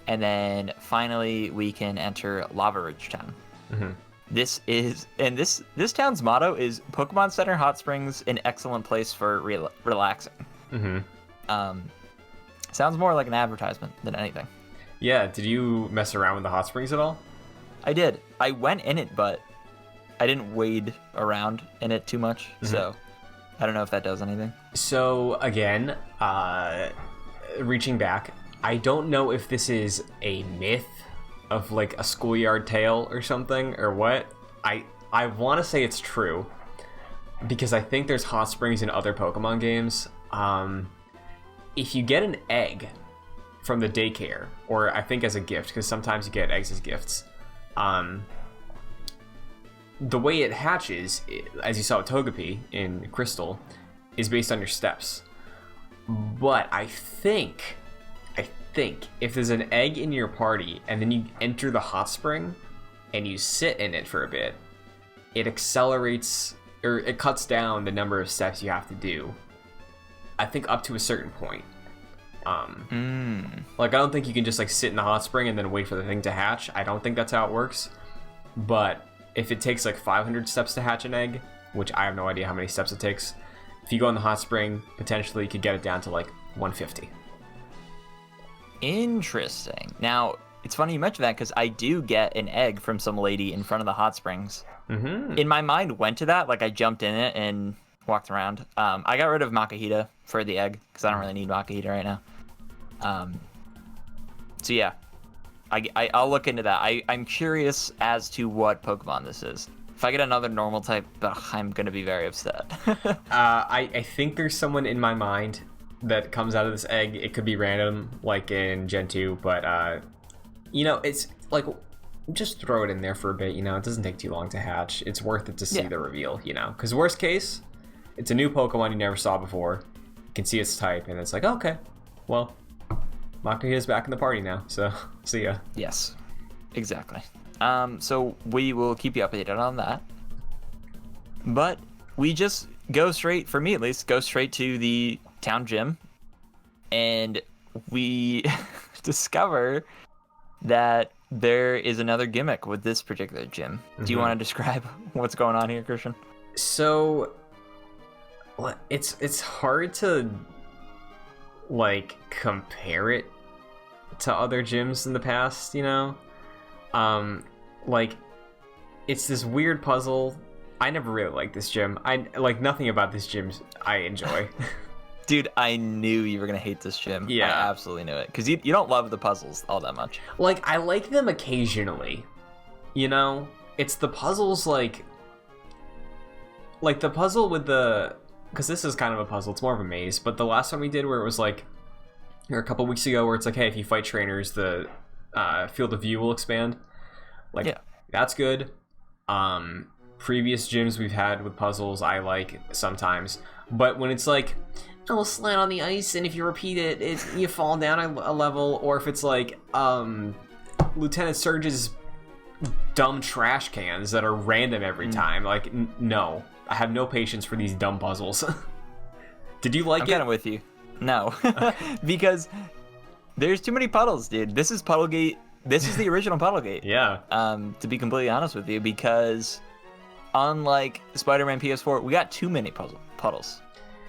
and then finally we can enter Lava Ridgetown. Mm-hmm. This town's motto is Pokemon Center Hot Springs, an excellent place for relaxing. Mm-hmm. Sounds more like an advertisement than anything. Yeah, did you mess around with the hot springs at all? I did. I went in it, but I didn't wade around in it too much, so I don't know if that does anything. So again, reaching back, I don't know if this is a myth of like a schoolyard tale or something or what. I want to say it's true because I think there's hot springs in other Pokemon games. If you get an egg from the daycare, or I think as a gift, because sometimes you get eggs as gifts, the way it hatches, as you saw with Togepi in Crystal, is based on your steps. But I think if there's an egg in your party and then you enter the hot spring and you sit in it for a bit, it accelerates, or it cuts down the number of steps you have to do. I think up to a certain point. Like I don't think you can just like sit in the hot spring and then wait for the thing to hatch. I don't think that's how it works. But if it takes like 500 steps to hatch an egg, which I have no idea how many steps it takes, if you go in the hot spring, potentially you could get it down to like 150. Interesting. Now, it's funny you mentioned that because I do get an egg from some lady in front of the hot springs. Mm-hmm. In my mind, went to that. Like I jumped in it and walked around. I got rid of Makahita for the egg because I don't really need Makahita right now. So yeah, I'll look into that. I'm curious as to what Pokemon this is. If I get another normal type, I'm gonna be very upset. I think there's someone in my mind that comes out of this egg. It could be random, like in Gen 2, but it's like, just throw it in there for a bit. It doesn't take too long to hatch. It's worth it to see the reveal. Because worst case, it's a new Pokemon you never saw before. You can see its type, and it's like, okay, well, Makahita's back in the party now, so see ya. Yes, exactly. So we will keep you updated on that. But we just go straight, for me at least, go straight to the town gym, and we discover that there is another gimmick with this particular gym. Do you want to describe what's going on here, Christian? So, it's hard to like compare it to other gyms in the past, like it's this weird puzzle. I never really liked this gym. I like nothing about this gym I enjoy. Dude, I knew you were gonna hate this gym. Yeah, I absolutely knew it because you don't love the puzzles all that much. Like I like them occasionally, it's the puzzles like the puzzle with the, because this is kind of a puzzle, it's more of a maze, but the last one we did where it was like or a couple weeks ago where it's like, hey, if you fight trainers, the field of view will expand. Like, yeah. That's good. Previous gyms we've had with puzzles, I like sometimes. But when it's like, oh, slide on the ice, and if you repeat it, you fall down a level, or if it's like Lieutenant Surge's dumb trash cans that are random every time, like, no. I have no patience for these dumb puzzles. Did you like it? I'm kind of with you. No. Because there's too many puddles, dude. This is Puddlegate. This is the original Puddlegate. Yeah. To be completely honest with you, because unlike Spider-Man PS4, we got too many puddles.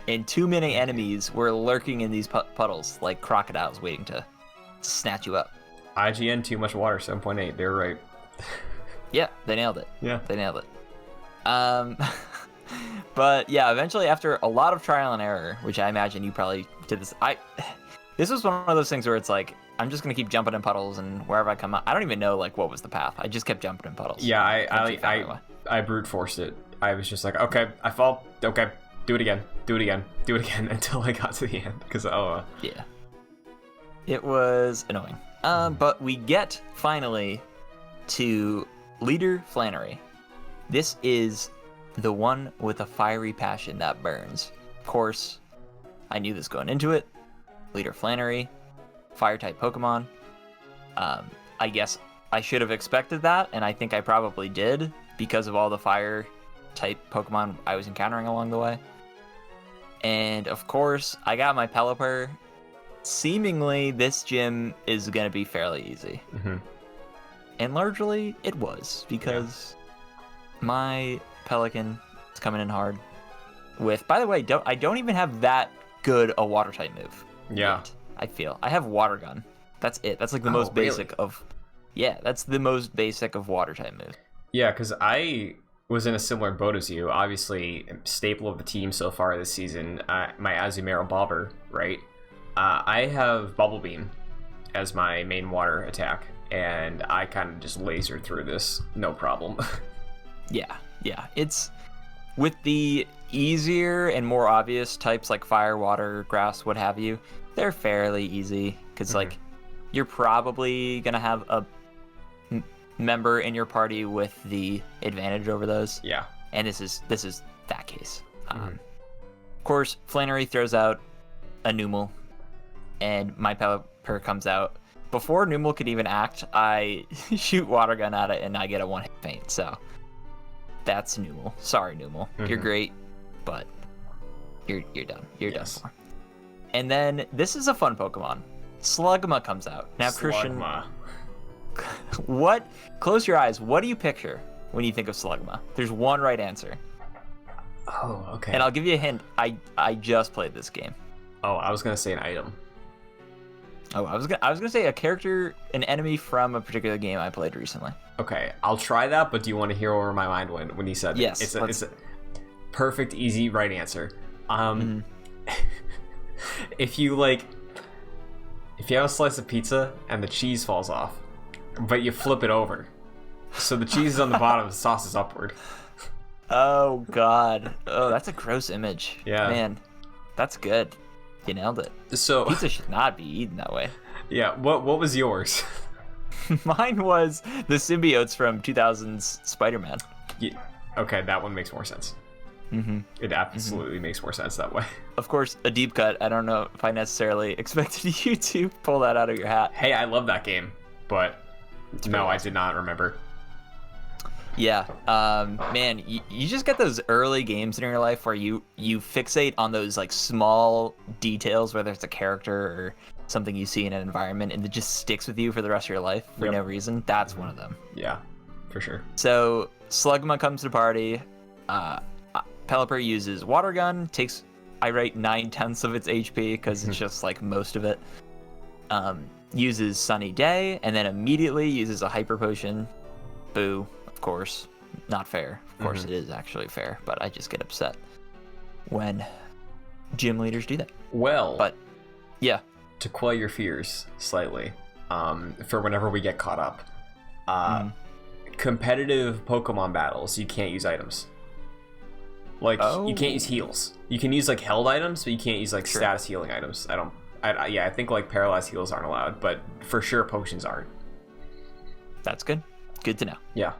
And too many enemies were lurking in these puddles, like crocodiles waiting to snatch you up. IGN, too much water, 7.8. They're right. Yeah, they nailed it. Yeah. They nailed it. But yeah, eventually after a lot of trial and error, which I imagine you probably did this, this was one of those things where it's like, I'm just gonna keep jumping in puddles, and wherever I come out, I don't even know like what was the path. I just kept jumping in puddles. Yeah, I brute forced it. I was just like, okay, I fall, okay, do it again, until I got to the end, because yeah, it was annoying. But we get finally to Leader Flannery. This is the one with a fiery passion that burns. Of course, I knew this going into it. Leader Flannery, fire-type Pokemon. I guess I should have expected that, and I think I probably did because of all the fire-type Pokemon I was encountering along the way. And of course, I got my Pelipper. Seemingly, this gym is going to be fairly easy. Mm-hmm. And largely, it was, because my Pelican is coming in hard. With, by the way, I don't even have that good a water-type move. Yeah. Yet, I feel. I have Water Gun. That's it. That's like the most basic of... Yeah, that's the most basic of water-type move. Yeah, because I was in a similar boat as you. Obviously, staple of the team so far this season, my Azumarill Bobber, right? I have Bubble Beam as my main water attack, and I kind of just lasered through this, no problem. Yeah. It's with the easier and more obvious types like fire, water, grass, what have you, they're fairly easy because like you're probably gonna have a member in your party with the advantage over those. Yeah. And this is that case. Of course, Flannery throws out a Numel, and my Pelipper comes out. Before Numel could even act, I shoot Water Gun at it, and I get a one-hit faint. So that's Numel. Sorry, Numel. You're great, but you're done. You're done for. And then this is a fun Pokemon. Slugma comes out. Now, Christian, what? Close your eyes. What do you picture when you think of Slugma? There's one right answer. Oh, okay. And I'll give you a hint. I just played this game. Oh, I was gonna say an item. Oh, I was gonna say a character, an enemy from a particular game I played recently. Okay, I'll try that. But do you want to hear where my mind went when he said that? Yes. It's a perfect, easy, right answer. If you have a slice of pizza and the cheese falls off, but you flip it over, so the cheese is on the bottom, the sauce is upward. Oh God! Oh, that's a gross image. Yeah, man, that's good. You nailed it. So pizza should not be eaten that way. Yeah. What was yours? Mine was the symbiotes from 2000's Spider-Man. Yeah. Okay, that one makes more sense. It absolutely makes more sense that way. Of course, a deep cut. I don't know if I necessarily expected you to pull that out of your hat. Hey, I love that game, but no, I did not remember. Yeah, man, you just get those early games in your life where you fixate on those like small details, whether it's a character or something you see in an environment, and it just sticks with you for the rest of your life for no reason. That's one of them. Yeah, for sure. So Slugma comes to the party. Pelipper uses Water Gun, takes, I write 9/10 of its HP because it's just like most of it. Uses Sunny Day, and then immediately uses a Hyper Potion. Boo. Of course, not fair. Of course, it is actually fair, but I just get upset when gym leaders do that. Well, but yeah, to quell your fears slightly, for whenever we get caught up, competitive Pokemon battles, you can't use items. Like you can't use heals. You can use like held items, but you can't use like status healing items. I I think like paralyzed heals aren't allowed, but for sure potions aren't. That's good. Good to know. Yeah.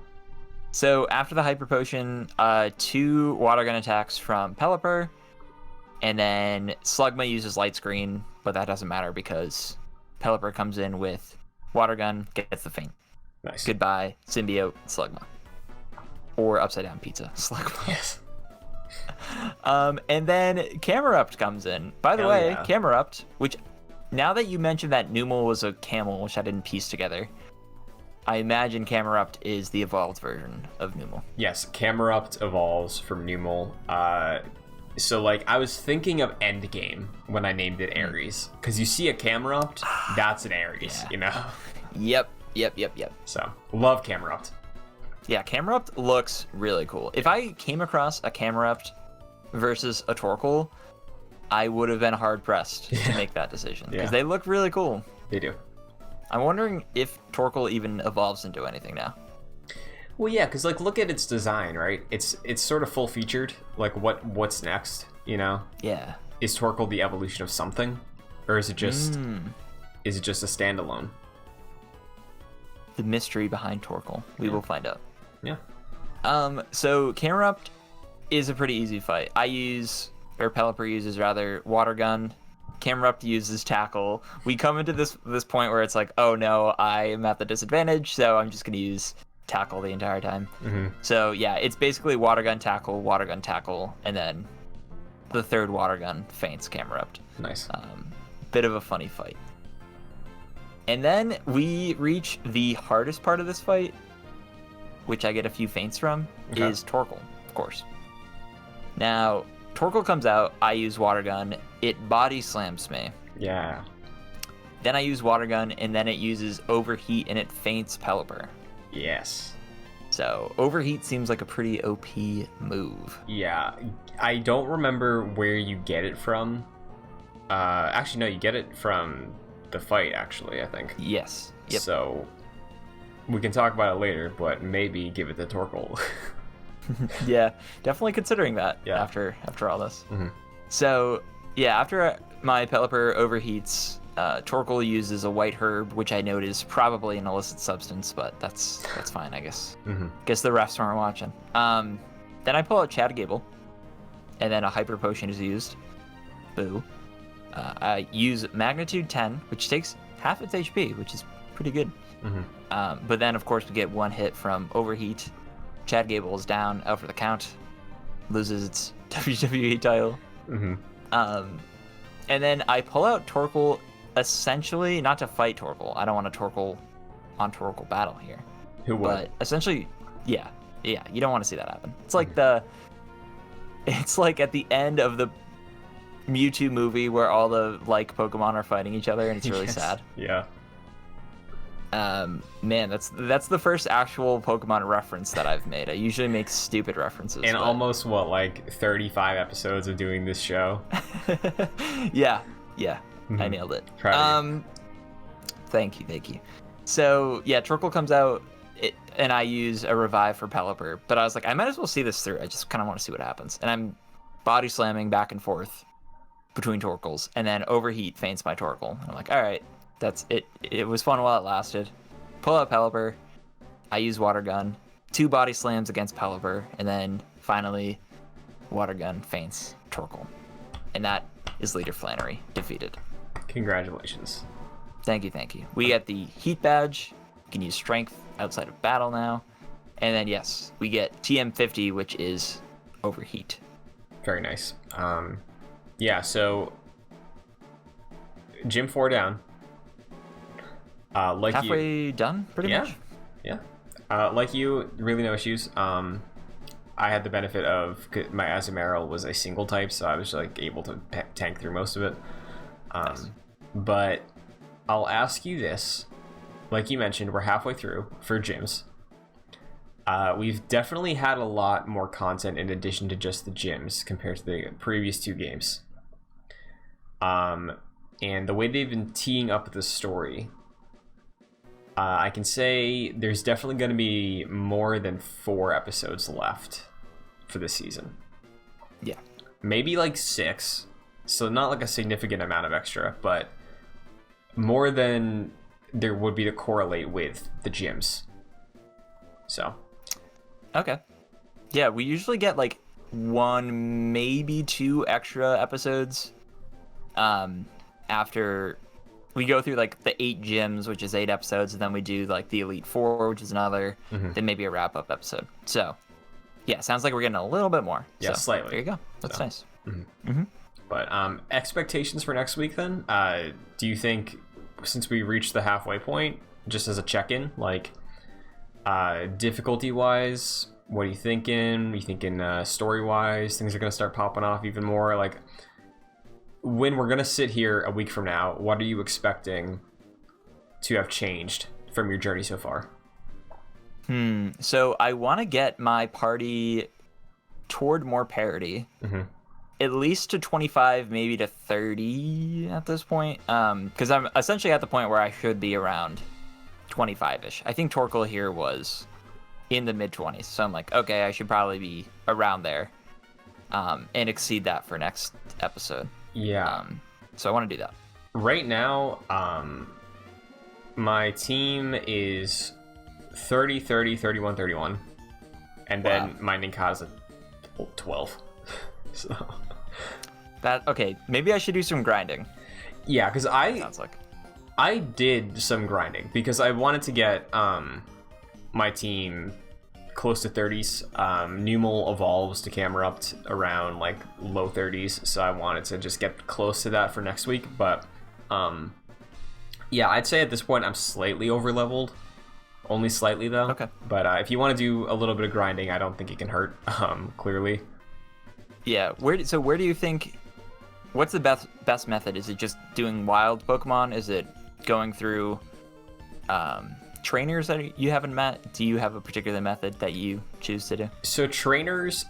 So after the hyper potion, 2 water gun attacks from Pelipper, and then Slugma uses light screen, but that doesn't matter because Pelipper comes in with water gun, gets the feint. Nice. Goodbye, symbiote, Slugma. Or upside down pizza, Slugma. Yes. And then Camerupt comes in. By the way, Camerupt, which now that you mentioned that Numel was a camel, which I didn't piece together, I imagine Camerupt is the evolved version of Numel. Yes, Camerupt evolves from Numel. So like I was thinking of Endgame when I named it Ares, because you see a Camerupt, that's an Ares, you know. Yep. So love Camerupt. Yeah, Camerupt looks really cool. If I came across a Camerupt versus a Torkoal, I would have been hard pressed to make that decision because they look really cool. They do. I'm wondering if Torkoal even evolves into anything now. Well, yeah, because like look at its design, right? It's sort of full featured. Like what's next? You know? Yeah. Is Torkoal the evolution of something, or is it just a standalone? The mystery behind Torkoal. We will find out. Yeah. So Camerupt is a pretty easy fight. Pelipper uses rather water gun. Camerupt uses tackle. We come into this point where it's like, oh no, I am at the disadvantage, so I'm just gonna use tackle the entire time. So yeah, it's basically water gun tackle, and then the third water gun feints Camerupt. Nice. Bit of a funny fight. And then we reach the hardest part of this fight, which I get a few feints from, is Torkoal, of course. Now, Torkoal comes out, I use water gun, it body slams me. Yeah. Then I use water gun, and then it uses overheat, and it feints Pelipper. Yes. So, overheat seems like a pretty OP move. Yeah. I don't remember where you get it from. Actually, no, you get it from the fight, actually, I think. Yes. Yep. So, we can talk about it later, but maybe give it to Torkoal. Yeah, definitely considering that after all this. So, yeah, after my Pelipper overheats, Torkoal uses a white herb, which I note is probably an illicit substance, but that's fine, I guess. Guess the refs weren't watching. Then I pull out Chad Gable, and then a hyper potion is used. Boo. I use magnitude 10, which takes half its HP, which is pretty good. But then, of course, we get one hit from overheat. Chad Gable is down, out for the count, loses its WWE title. And then I pull out Torkoal, essentially, not to fight Torkoal. I don't want a Torkoal on Torkoal battle here. Who would? But essentially, yeah, you don't want to see that happen. It's like it's like at the end of the Mewtwo movie where all the like Pokemon are fighting each other, and it's really sad. Yeah. Man, that's the first actual Pokemon reference that I've made. I usually make stupid references. And almost like 35 episodes of doing this show. Yeah, I nailed it. Proud of you. Thank you. So yeah, Torkoal comes out, and I use a revive for Pelipper, but I was like, I might as well see this through. I just kind of want to see what happens, and I'm body slamming back and forth between Torkoals, and then overheat feints my Torkoal. I'm like, all right. That's it. It was fun while it lasted. Pull out Pelipper. I use water gun. 2 body slams against Pelipper, and then finally, water gun feints Torkoal, and that is Leader Flannery defeated. Congratulations. Thank you. We get the heat badge. You can use strength outside of battle now, and then yes, we get TM50, which is overheat. Very nice. Yeah. So, Gym 4 down. Like halfway done, pretty much. Yeah. Like you, really no issues. I had the benefit of my Azumarill was a single type, so I was like able to tank through most of it. Nice. But I'll ask you this: like you mentioned, we're halfway through for gyms. We've definitely had a lot more content in addition to just the gyms compared to the previous 2 games. And the way they've been teeing up the story. I can say there's definitely going to be more than 4 episodes left for this season. Yeah. Maybe like 6, So not like a significant amount of extra, but more than there would be to correlate with the gyms. So. Okay. Yeah, we usually get like 1, maybe 2 extra episodes after we go through like the 8 gyms, which is 8 episodes, and then we do like the Elite Four, which is another, then maybe a wrap-up episode. So, yeah, sounds like we're getting a little bit more. Yeah, so, slightly. There you go. That's nice. But expectations for next week then? Do you think, since we reached the halfway point, just as a check-in, like difficulty-wise, what are you thinking? Are you thinking story-wise, things are going to start popping off even more? Like, when we're going to sit here a week from now, what are you expecting to have changed from your journey so far? So I want to get my party toward more parity. At least to 25, maybe to 30 at this point. Because I'm essentially at the point where I should be around 25-ish. I think Torkel here was in the mid-20s. So I'm like, okay, I should probably be around there and exceed that for next episode. Yeah. So I want to do that. Right now, my team is 30, 30, 31, 31. And then my Ninkata's at 12. So... Okay, maybe I should do some grinding. Yeah, because sounds like I did some grinding because I wanted to get my team close to 30s. Numel evolves to Camerupt around like low 30s, so I wanted to just get close to that for next week. But yeah, I'd say at this point I'm slightly over leveled, only slightly though. Okay. But if you want to do a little bit of grinding, I don't think it can hurt. Clearly. Yeah. Where do you think? What's the best method? Is it just doing wild Pokemon? Is it going through trainers that you haven't met? Do you have a particular method that you choose to do? So trainers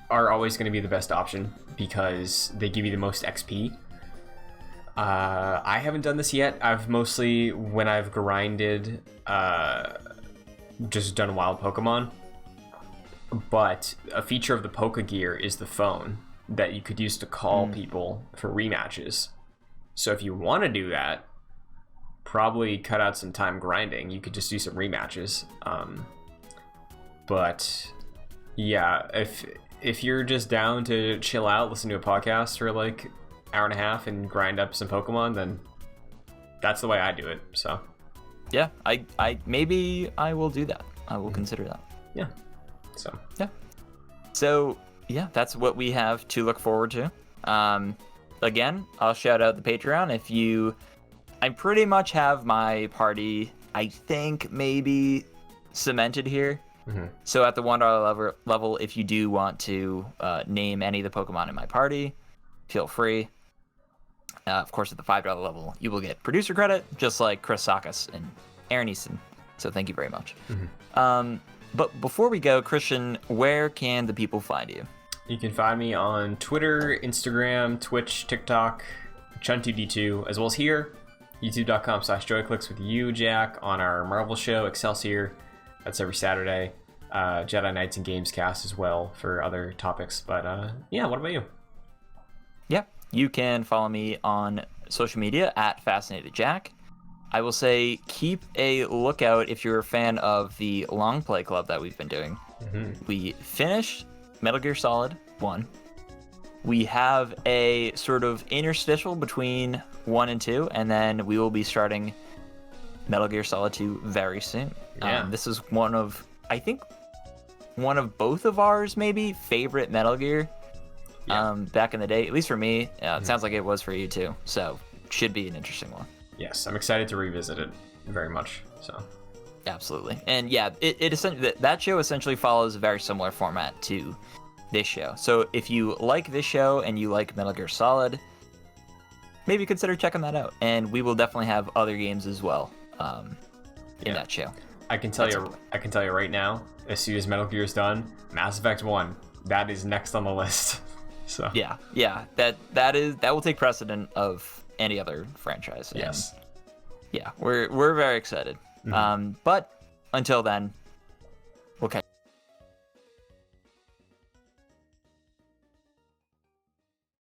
are always going to be the best option because they give you the most XP. I haven't done this yet. I've mostly, when I've grinded, just done wild Pokemon. But a feature of the Pokegear is the phone that you could use to call people for rematches. So if you want to do that, probably cut out some time grinding. You could just do some rematches. But yeah, if you're just down to chill out, listen to a podcast for like hour and a half and grind up some Pokemon, then that's the way I do it. So yeah, I maybe I will do that. I will consider that. Yeah. So yeah, that's what we have to look forward to. Again, I'll shout out the Patreon. I pretty much have my party, I think, maybe cemented here. So at the $1 level, if you do want to name any of the Pokemon in my party, feel free. Of course, at the $5 level, you will get producer credit, just like Chris Sakas and Aaron Easton. So thank you very much. But before we go, Christian, where can the people find you? You can find me on Twitter, Instagram, Twitch, TikTok, Chun2D2, as well as here, youtube.com/joyclicks with you, Jack, on our Marvel show, Excelsior. That's every Saturday. Jedi Knights and Gamescast as well for other topics. But yeah, what about you? Yeah, you can follow me on social media at FascinatedJack. I will say keep a lookout if you're a fan of the long play club that we've been doing. We finished Metal Gear Solid 1. We have a sort of interstitial between 1 and 2, and then we will be starting Metal Gear Solid 2 very soon. Yeah. This is I think one of both of ours maybe favorite Metal Gear back in the day, at least for me. It sounds like it was for you too, so should be an interesting one. Yes, I'm excited to revisit it very much. So, absolutely, and yeah, it essentially that show essentially follows a very similar format to this show. So if you like this show and you like Metal Gear Solid, maybe consider checking that out. And we will definitely have other games as well in that show. I can tell you right now, as soon as Metal Gear is done, Mass Effect 1, that is next on the list. So yeah, that will take precedent of any other franchise. And yes. Yeah, we're very excited. But until then,